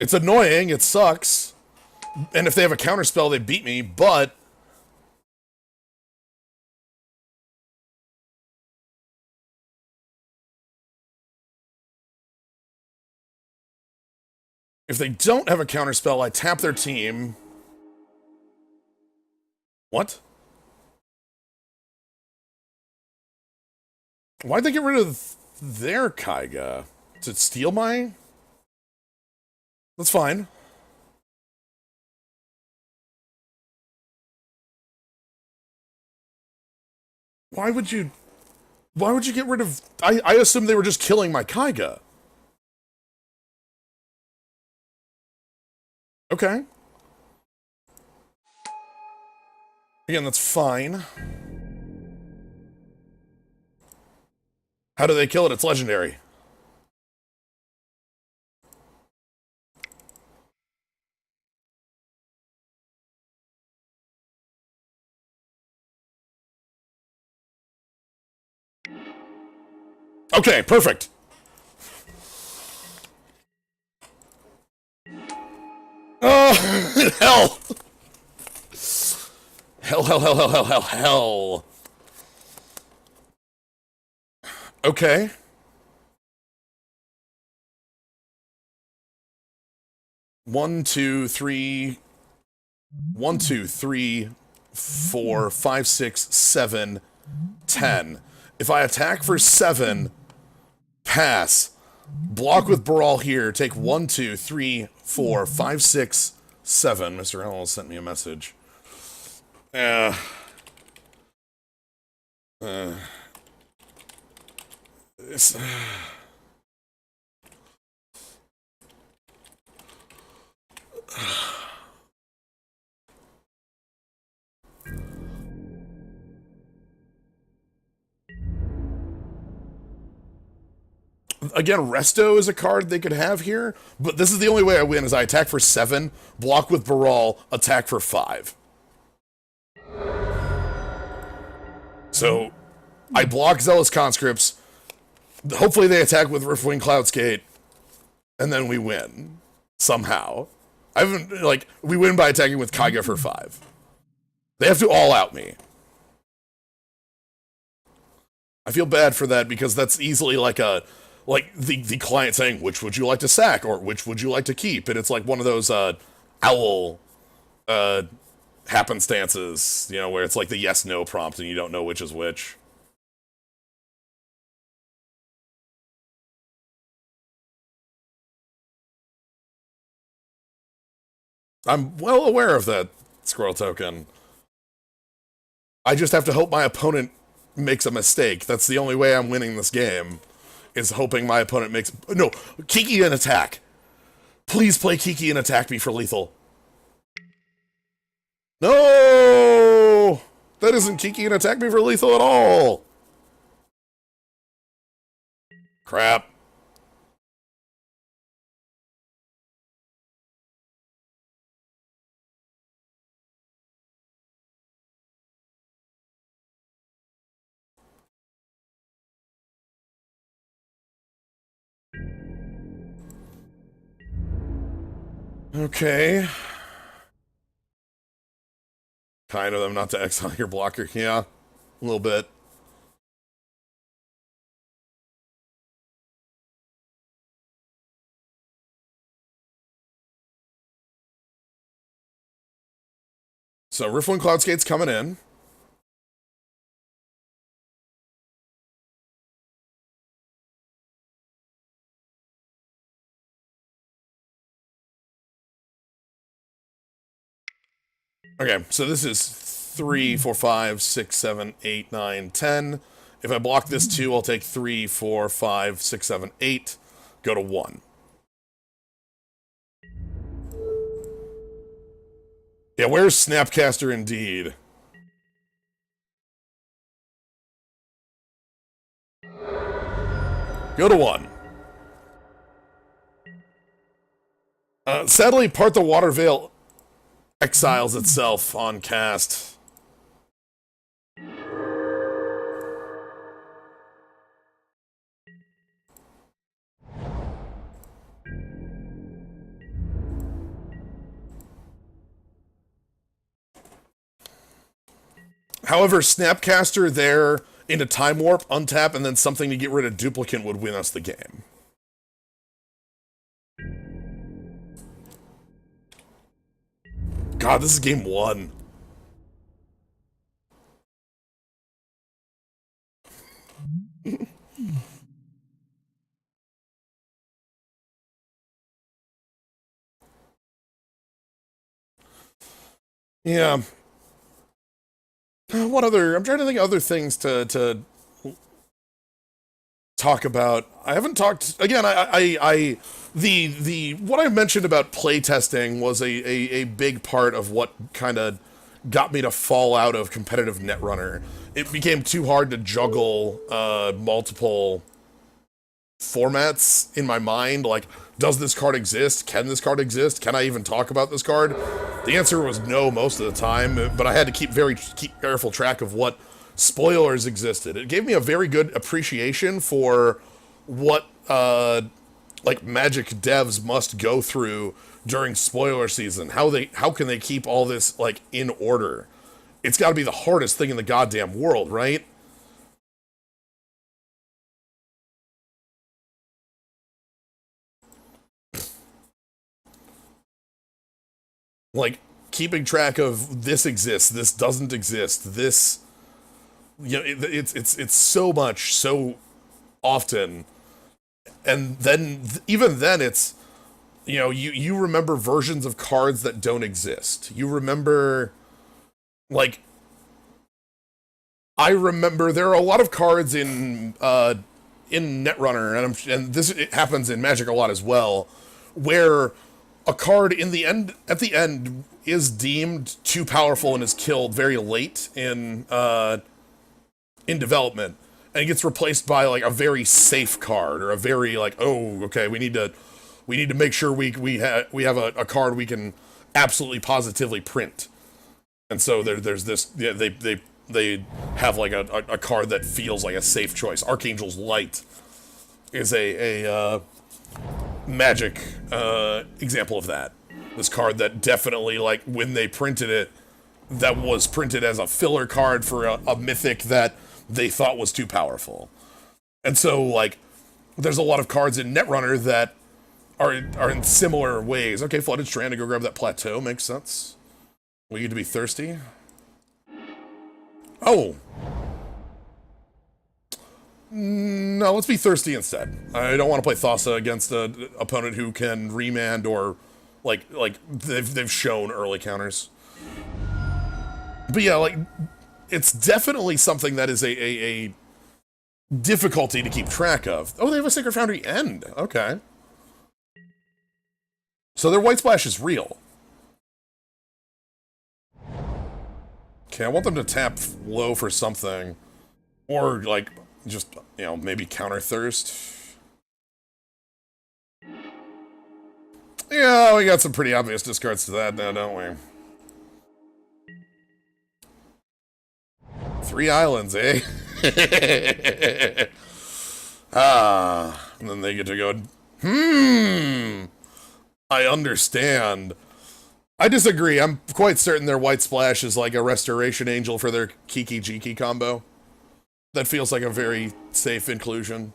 It's annoying. It sucks. And if they have a counterspell, they beat me, but... if they don't have a counterspell, I tap their team. What? Why'd they get rid of their Kaiga? To steal my... that's fine. Why would you get rid of... I assumed they were just killing my Kaiga. Okay. Again, that's fine. How do they kill it? It's legendary. Okay, perfect. Oh, hell. Hell. Okay. 1, 2, 3. 1, 2, 3, 4, 5, 6, 7, 10. If I attack for 7, pass. Block with Brawl here. Take 1, 2, 3, 4, 5, 6, 7. Mr. Howell sent me a message. Uh, it's, again, Resto is a card they could have here, but this is the only way I win is I attack for 7, block with Baral, attack for 5. So, I block Zealous Conscripts, hopefully they attack with Riftwing Cloudskate, and then we win. Somehow. I haven't, like, we win by attacking with Kaiga for 5. They have to all out me. I feel bad for that because that's easily like a... like, the client saying, which would you like to sack, or which would you like to keep? And it's like one of those, owl, happenstances, you know, where it's like the yes-no prompt and you don't know which is which. I'm well aware of that, Squirrel Token. I just have to hope my opponent makes a mistake. That's the only way I'm winning this game, is hoping my opponent makes... no, Kiki and attack. Please play Kiki and attack me for lethal. No! That isn't Kiki and attack me for lethal at all! Crap. Okay. Kind of them not to exile your blocker. Yeah, a little bit. So Riftwind Cloudskate's coming in. Okay, so this is 3, 4, 5, 6, 7, 8, 9, 10. If I block this 2, I'll take 3, 4, 5, 6, 7, 8. Go to 1. Yeah, where's Snapcaster indeed? Go to 1. Sadly, Part the Water Veil exiles itself on cast. However, Snapcaster there into Time Warp, untap, and then something to get rid of Duplicant would win us the game. God, this is game 1. Yeah. What other... I'm trying to think of other things to talk about. I haven't talked... Again, what I mentioned about playtesting was a big part of what kind of got me to fall out of competitive Netrunner. It became too hard to juggle multiple formats in my mind. Like, does this card exist? Can this card exist? Can I even talk about this card? The answer was no most of the time, but I had to keep careful track of what spoilers existed. It gave me a very good appreciation for what like Magic devs must go through during spoiler season. How can they keep all this like in order? It's got to be the hardest thing in the goddamn world, right? Like keeping track of this exists, this doesn't exist, this, you know, it's so much so often, and then even then it's, you know, you remember versions of cards that don't exist. You remember, like, I remember there are a lot of cards in Netrunner, and this it happens in Magic a lot as well, where a card at the end is deemed too powerful and is killed very late in development, and it gets replaced by like a very safe card, or a very like, oh, okay, we need to make sure we have a card we can absolutely positively print. And so there's this, yeah, they have like a card that feels like a safe choice. Archangel's Light is a Magic example of that. This card that definitely, like, when they printed it, that was printed as a filler card for a mythic that they thought was too powerful. And so, like, there's a lot of cards in Netrunner that are in similar ways. Okay, Flooded Strand to go grab that plateau, makes sense. We need to be thirsty. Oh. No, let's be thirsty instead. I don't want to play Thassa against an opponent who can remand or, like they've shown early counters. But yeah, like, it's definitely something that is a difficulty to keep track of. Oh, they have a Sacred Foundry end. Okay. So their White Splash is real. Okay, I want them to tap low for something. Or, like, just, you know, maybe counter Thirst. Yeah, we got some pretty obvious discards to that now, don't we? 3 islands, eh? And then they get to go, I understand. I disagree. I'm quite certain their White Splash is like a Restoration Angel for their Kiki Jiki combo. That feels like a very safe inclusion.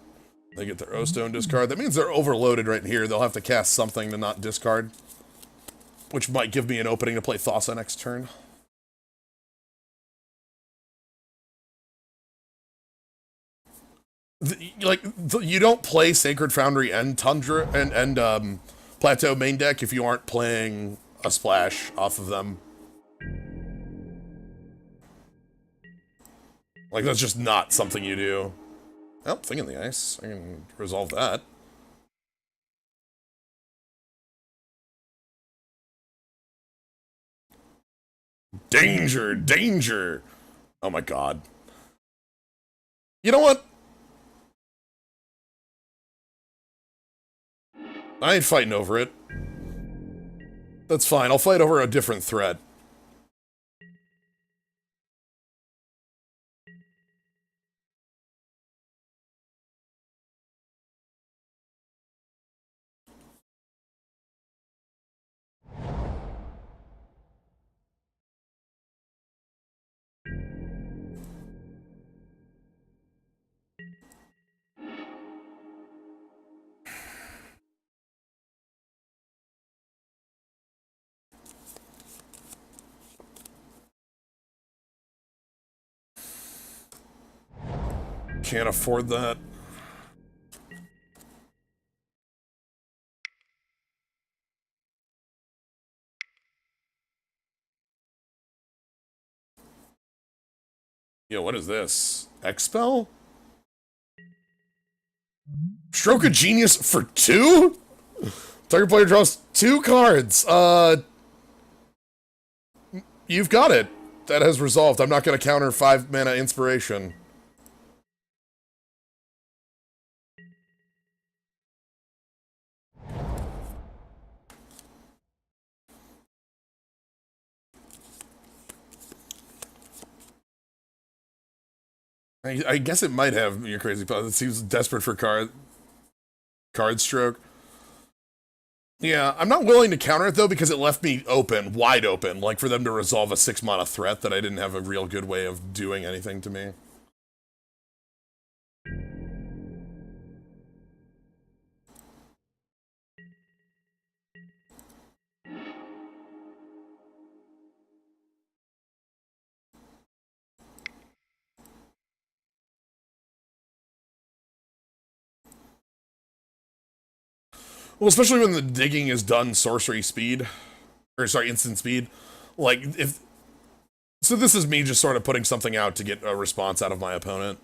They get their O-Stone discard. That means they're overloaded right here. They'll have to cast something to not discard, which might give me an opening to play Thassa next turn. You don't play Sacred Foundry and Tundra and Plateau main deck if you aren't playing a splash off of them. Like, that's just not something you do. Oh, thing in the ice. I can resolve that. Danger! Danger! Oh my god. You know what? I ain't fighting over it. That's fine. I'll fight over a different threat. Can't afford that. Yo, what is this? Expel? Stroke of Genius for 2? Target player draws 2 cards. You've got it. That has resolved. I'm not going to counter 5 mana inspiration. I guess it might have, you're crazy, but it seems desperate for card stroke. Yeah, I'm not willing to counter it, though, because it left me open, wide open, like for them to resolve a 6 mana threat that I didn't have a real good way of doing anything to me. Well, especially when the digging is done sorcery speed. Or, sorry, instant speed. Like, if... So this is me just sort of putting something out to get a response out of my opponent.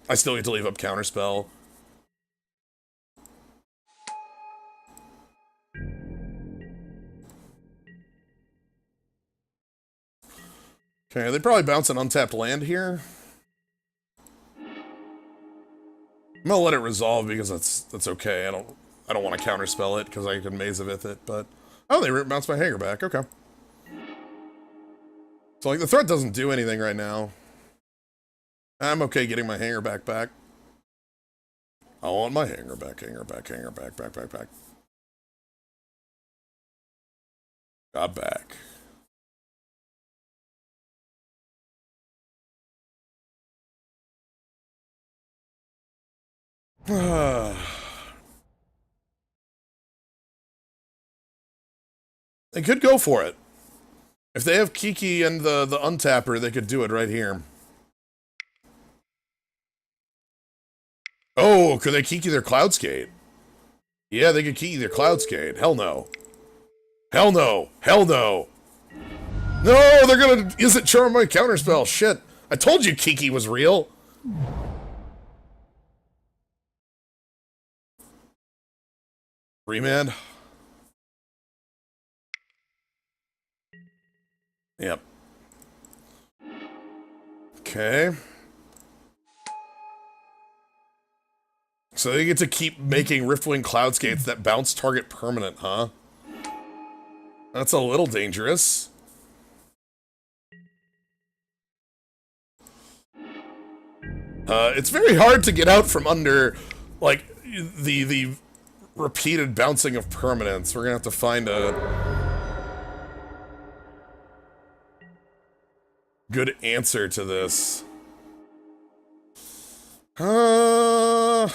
I still get to leave up counterspell. Okay, they probably bounce an untapped land here. I'm gonna let it resolve because that's okay. I don't want to counterspell it because I can Maze of it, but oh, they bounce my hanger back. Okay. So like the threat doesn't do anything right now. I'm okay getting my hanger back. I want my hanger back, back. Got back. They could go for it. If they have Kiki and the untapper, they could do it right here. Oh, could they Kiki their Cloudskate? Yeah, they could Kiki their Cloudskate. Hell no. Hell no. Hell no. No, they're gonna use it charm my counterspell. Shit. I told you Kiki was real. Remand. Yep. Okay. So they get to keep making Riftwing Cloudskates that bounce target permanent, huh? That's a little dangerous. It's very hard to get out from under, like, the repeated bouncing of permanents. We're gonna have to find a good answer to this. Huh.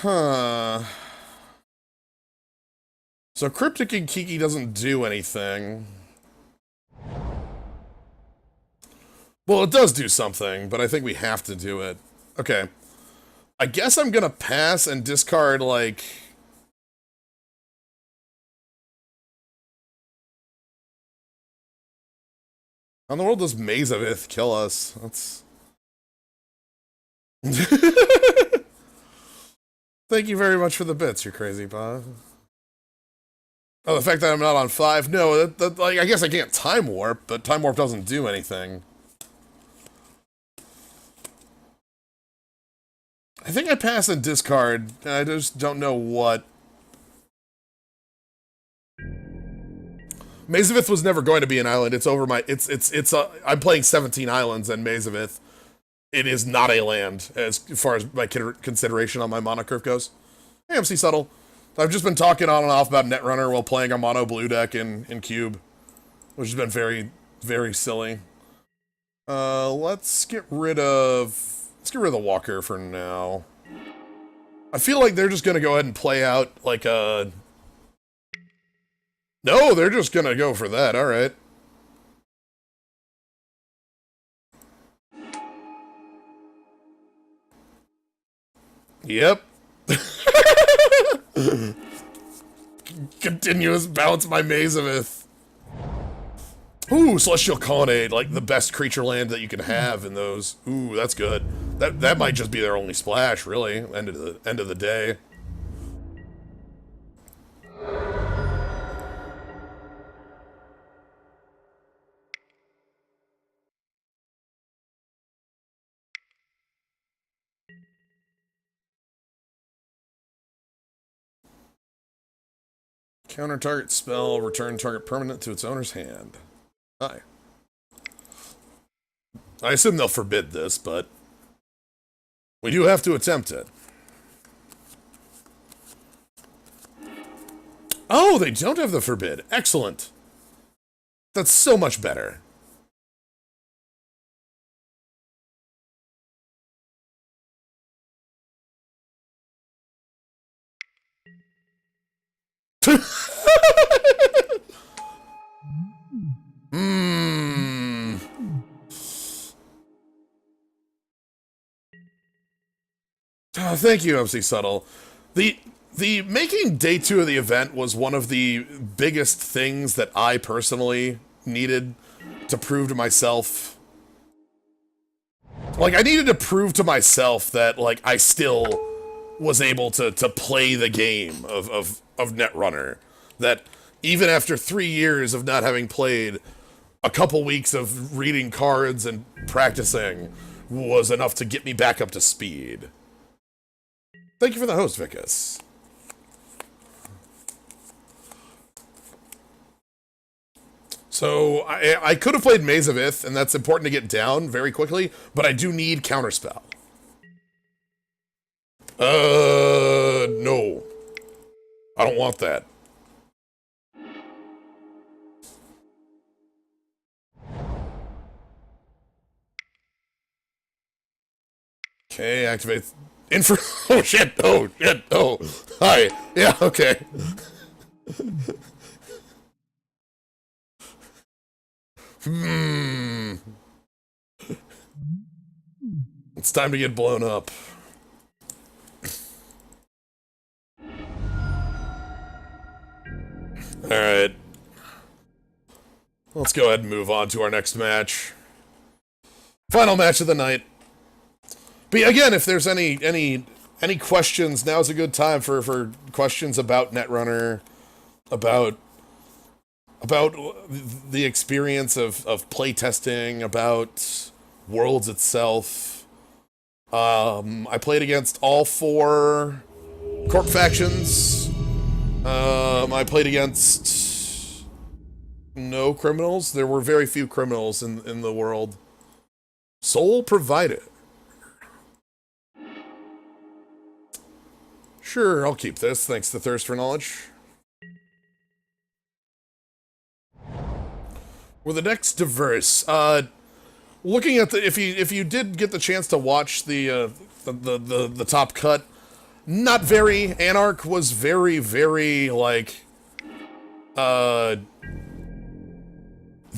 So Cryptic and Kiki doesn't do anything. Well, it does do something, but I think we have to do it. Okay. I guess I'm gonna pass and discard, like... How in the world does Maze of Ith kill us? That's... Thank you very much for the bits, you crazy pa. Oh, the fact that I'm not on 5? No, like, I guess I can't time warp, but time warp doesn't do anything. I think I passed a discard, and I just don't know what. Mazavith was never going to be an island. It's over my. I'm playing 17 islands, and Mazavith, it is not a land as far as my consideration on my mana curve goes. Hey, MC Subtle. I've just been talking on and off about Netrunner while playing a mono blue deck in Cube, which has been very, very silly. Let's get rid of the Walker for now. I feel like they're just gonna go ahead and play out like a. No, they're just gonna go for that. All right. Yep. Continuous bounce by Mazavith. Ooh, Celestial Colonnade, like the best creature land that you can have in those. Ooh, that's good. That might just be their only splash, really. End of the day. Counter target spell, return target permanent to its owner's hand. Hi. I assume they'll forbid this, but we do have to attempt it. Oh, they don't have the forbid. Excellent. That's so much better. Oh, thank you, MC Subtle. The making day 2 of the event was one of the biggest things that I personally needed to prove to myself. Like, I needed to prove to myself that, like, I still was able to play the game of Netrunner. That even after 3 years of not having played, a couple weeks of reading cards and practicing was enough to get me back up to speed. Thank you for the host, Vicus. So, I could have played Mazavith, and that's important to get down very quickly, but I do need Counterspell. No. I don't want that. Okay, activate... Oh, shit! Oh, shit! Oh! Hi! Yeah, okay. It's time to get blown up. Alright. Let's go ahead and move on to our next match. Final match of the night. But again, if there's any questions, now's a good time for questions about Netrunner, about the experience of playtesting, about Worlds itself. I played against all 4 Corp factions. I played against no criminals. There were very few criminals in the world. Soul provided. Sure, I'll keep this, thanks to Thirst for Knowledge. Were the decks diverse? Looking at the if you did get the chance to watch the top cut, not very. Anarch was very like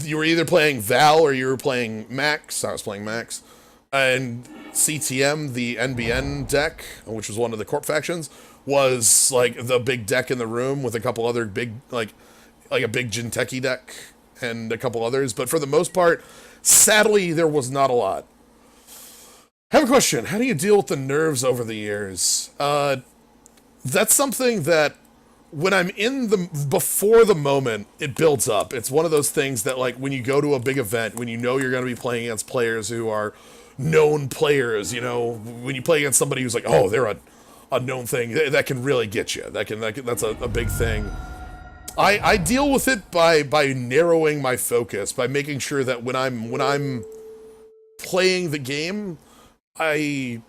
you were either playing Val or you were playing Max. I was playing Max. And CTM, the NBN deck, which was one of the Corp factions, was like the big deck in the room with a couple other big, like a big Jinteki deck and a couple others. But for the most part, sadly, there was not a lot. I have a question. How do you deal with the nerves over the years? That's something that when I'm in the before the moment, it builds up. It's one of those things that like when you go to a big event, when you know you're going to be playing against players who are known players, you know, when you play against somebody who's like, oh, they're a known thing, that can really get you. That's a big thing. I deal with it by narrowing my focus, by making sure that when I'm playing the game, I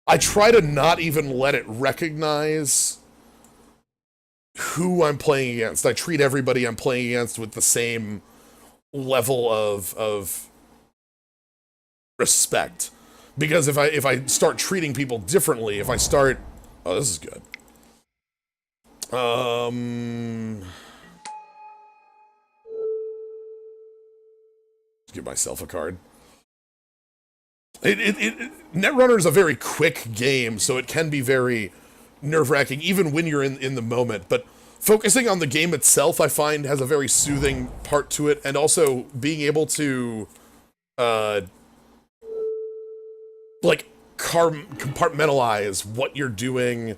I try to not even let it recognize who I'm playing against. I treat everybody I'm playing against with the same level of respect. Because if I start treating people differently, if I start, oh, this is good. Give myself a card. Netrunner is a very quick game, so it can be very nerve-wracking, even when you're in the moment. But focusing on the game itself, I find, has a very soothing part to it, and also being able to, like, compartmentalize what you're doing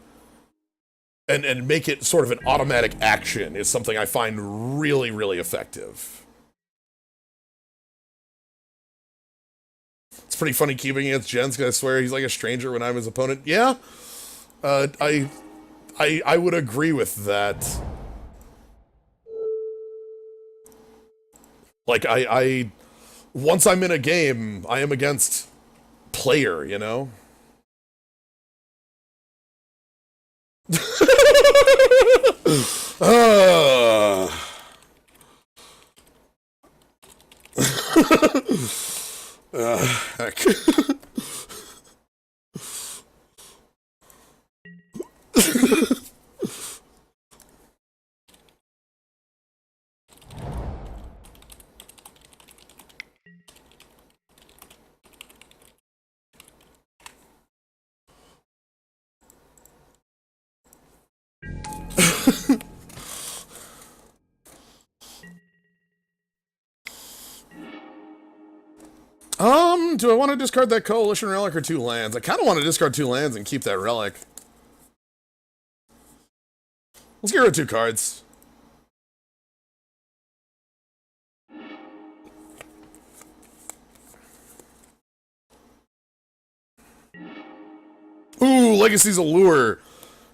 and make it sort of an automatic action is something I find really, really effective. It's pretty funny keeping against Jens, because I swear he's like a stranger when I'm his opponent. Yeah, I would agree with that. Like, once I'm in a game, I am against player, you know? uh. Heck. Do I want to discard that coalition relic or 2 lands? I kind of want to discard 2 lands and keep that relic. Let's get rid of 2 cards. Ooh, Legacy's Allure.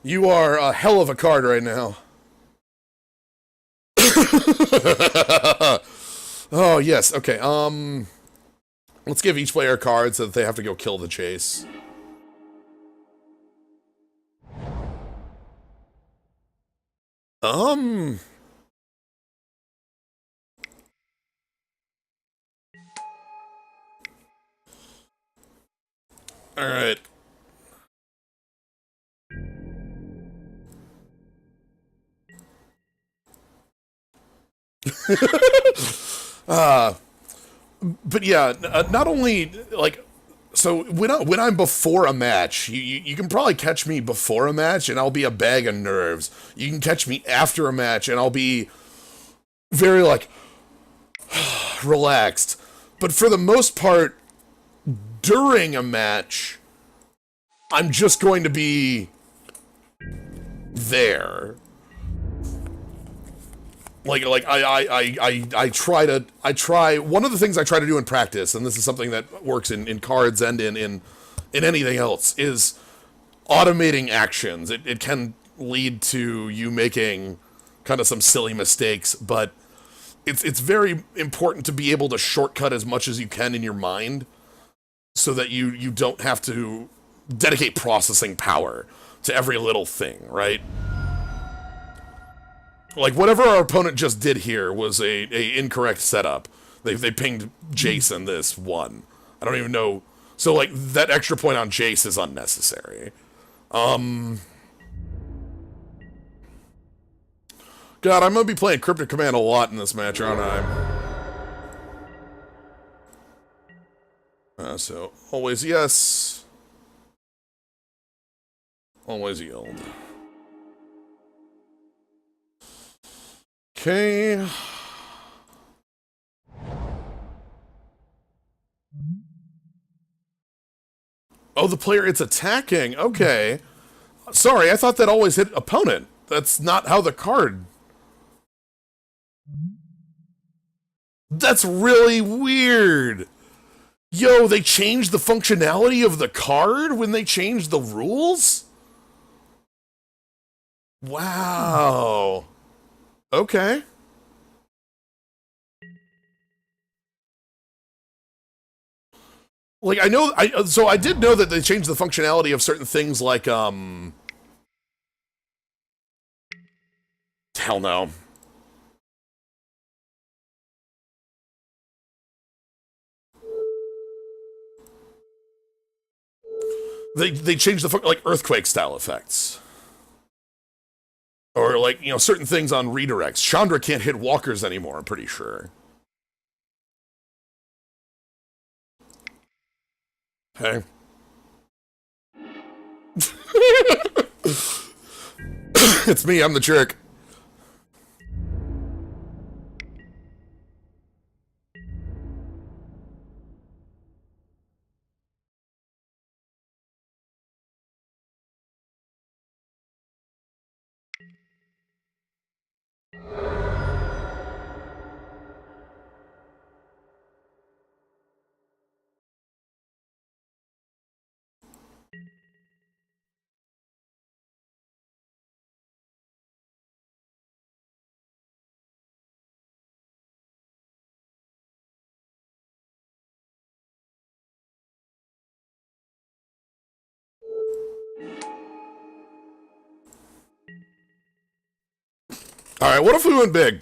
You are a hell of a card right now. Oh, yes. Okay, let's give each player a card so that they have to go kill the chase. Alright. But yeah, not only, like, so when I'm before a match, you can probably catch me before a match and I'll be a bag of nerves. You can catch me after a match and I'll be very, like, relaxed. But for the most part, during a match, I'm just going to be there. Like I try one of the things I try to do in practice, and this is something that works in cards and in anything else, is automating actions. It can lead to you making kind of some silly mistakes, but it's very important to be able to shortcut as much as you can in your mind so that you don't have to dedicate processing power to every little thing, right? Like, whatever our opponent just did here was a incorrect setup. They pinged Jace in this one. I don't even know. So, like, that extra point on Jace is unnecessary. God, I'm gonna be playing Cryptic Command a lot in this match, aren't I? So, always yes. Always yield. Okay. Oh, the player it's attacking. Okay. Sorry, I thought that always hit opponent. That's not how the card. That's really weird. Yo, they changed the functionality of the card when they changed the rules? Wow. Okay. Like I did know that they changed the functionality of certain things like hell no. They changed the like earthquake style effects. Or like, certain things on redirects. Chandra can't hit walkers anymore, I'm pretty sure. Hey. It's me, I'm the jerk. Alright, what if we went big?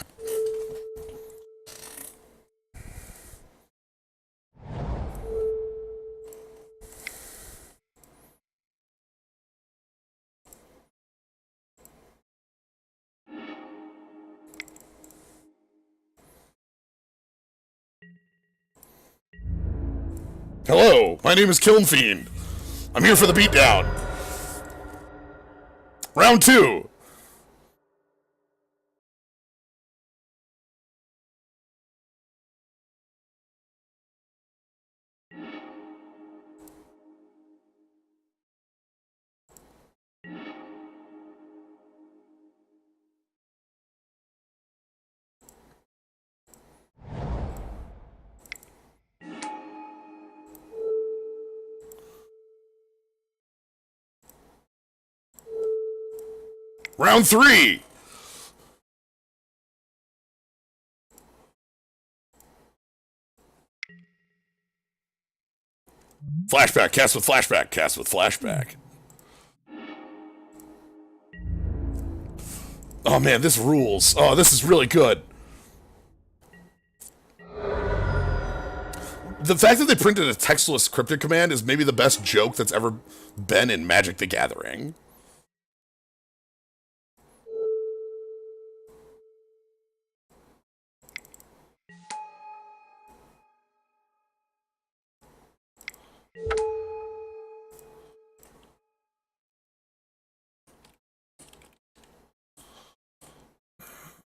Hello, my name is Kiln Fiend. I'm here for the beatdown. Round two. Round three. Flashback, cast with flashback, cast with flashback. Oh man, this rules. Oh, this is really good. The fact that they printed a textless cryptic command is maybe the best joke that's ever been in Magic the Gathering.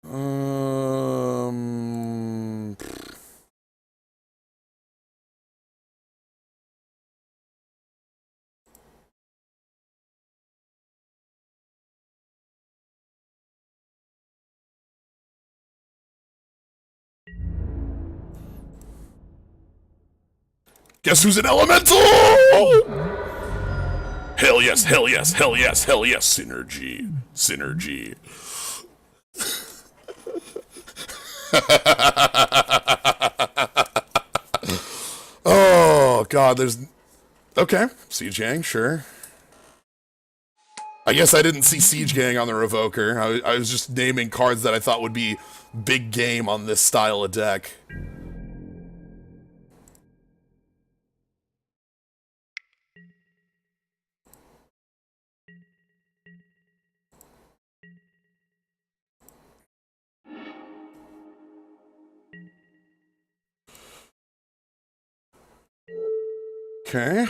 Um, Guess who's an elemental? Hell yes, hell yes, hell yes, hell yes. Synergy. Synergy. Oh, God, there's. Okay, Siege Gang, sure. I guess I didn't see Siege Gang on the Revoker. I was just naming cards that I thought would be big game on this style of deck. Okay.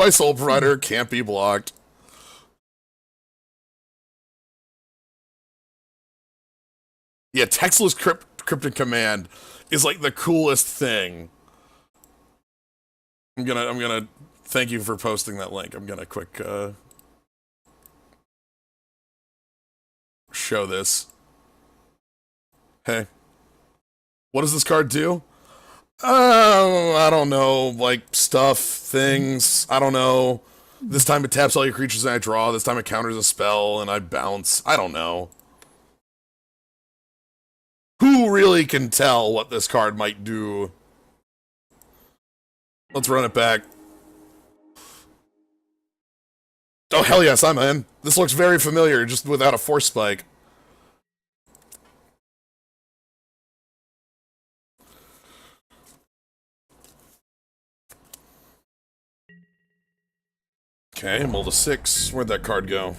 my sole provider, can't be blocked. Yeah, textless cryptic command is like the coolest thing. I'm gonna thank you for posting that link. I'm gonna quick show this. Hey, what does this card do? I don't know, like stuff, things. I don't know. This time it taps all your creatures and I draw. This time it counters a spell and I bounce. I don't know. Who really can tell what this card might do? Let's run it back. Oh, hell yes, I'm in. This looks very familiar, just without a force spike. Okay, mull to 6. Where'd that card go?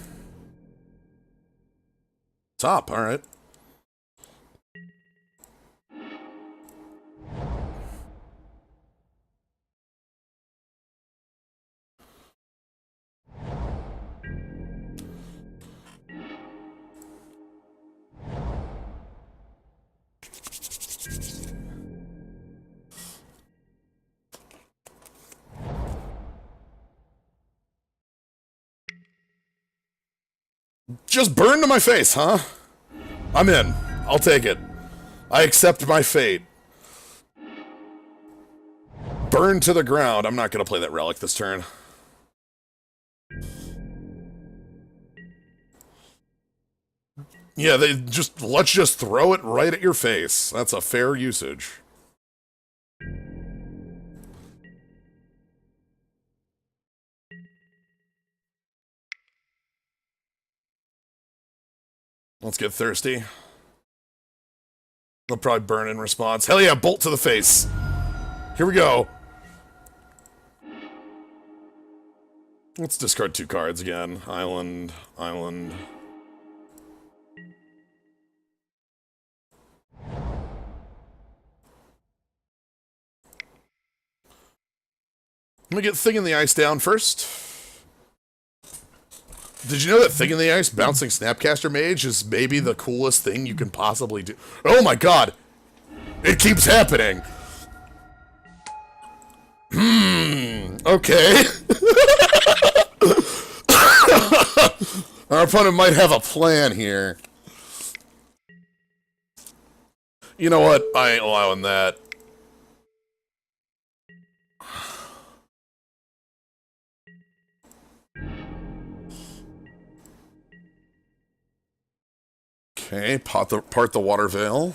Top, alright. Just burn to my face, huh? I'm in. I'll take it. I accept my fate. Burn to the ground. I'm not gonna play that relic this turn. Yeah, let's just throw it right at your face. That's a fair usage. Let's get thirsty. They'll probably burn in response. Hell yeah, bolt to the face. Here we go. Let's discard 2 cards again. Island, island. Let me get Thing in the Ice down first. Did you know that Thing in the Ice, Bouncing Snapcaster Mage, is maybe the coolest thing you can possibly do? Oh my god! It keeps happening! Okay. Our opponent might have a plan here. You know what? I ain't allowing that. Okay, part the water veil.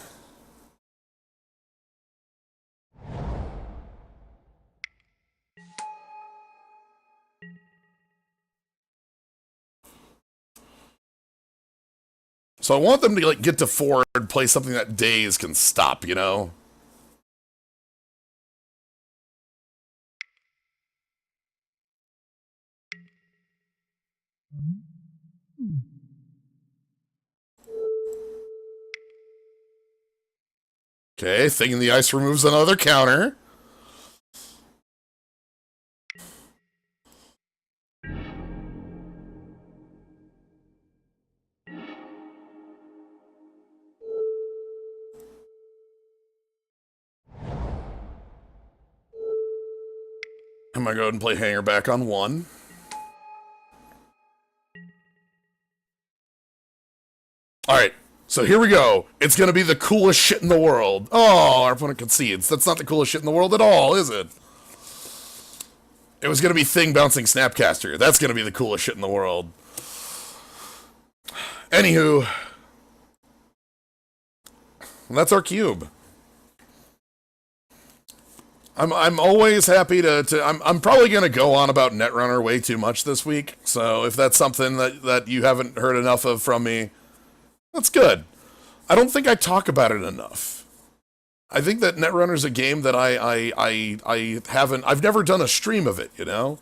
So I want them to like get to 4 and play something that Daze can stop, you know? Okay, Thing in the Ice removes another counter. I'm gonna go ahead and play Hanger back on 1. Alright, so here we go. It's gonna be the coolest shit in the world. Oh, our opponent concedes. That's not the coolest shit in the world at all, is it? It was gonna be Thing Bouncing Snapcaster. That's gonna be the coolest shit in the world. Anywho, that's our cube. I'm always happy I'm probably gonna go on about Netrunner way too much this week. So if that's something that you haven't heard enough of from me, that's good. I don't think I talk about it enough. I think that Netrunner's a game that I've never done a stream of it, you know?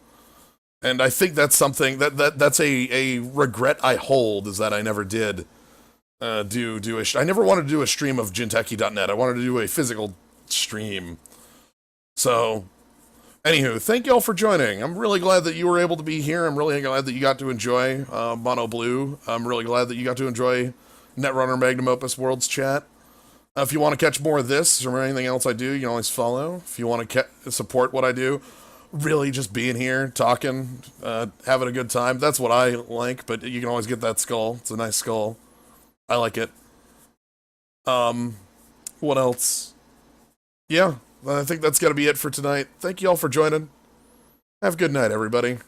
And I think that's something that's a regret I hold, is that I never did I never wanted to do a stream of Jinteki.net. I wanted to do a physical stream. So, Anywho, thank y'all for joining. I'm really glad that you were able to be here. I'm really glad that you got to enjoy Mono Blue. I'm really glad that you got to enjoy Netrunner Magnum Opus Worlds chat. If you want to catch more of this or anything else I do, you can always follow. If you want to support what I do, really just being here, talking, having a good time. That's what I like, but you can always get that skull. It's a nice skull. I like it. What else? Yeah, I think that's got to be it for tonight. Thank you all for joining. Have a good night, everybody.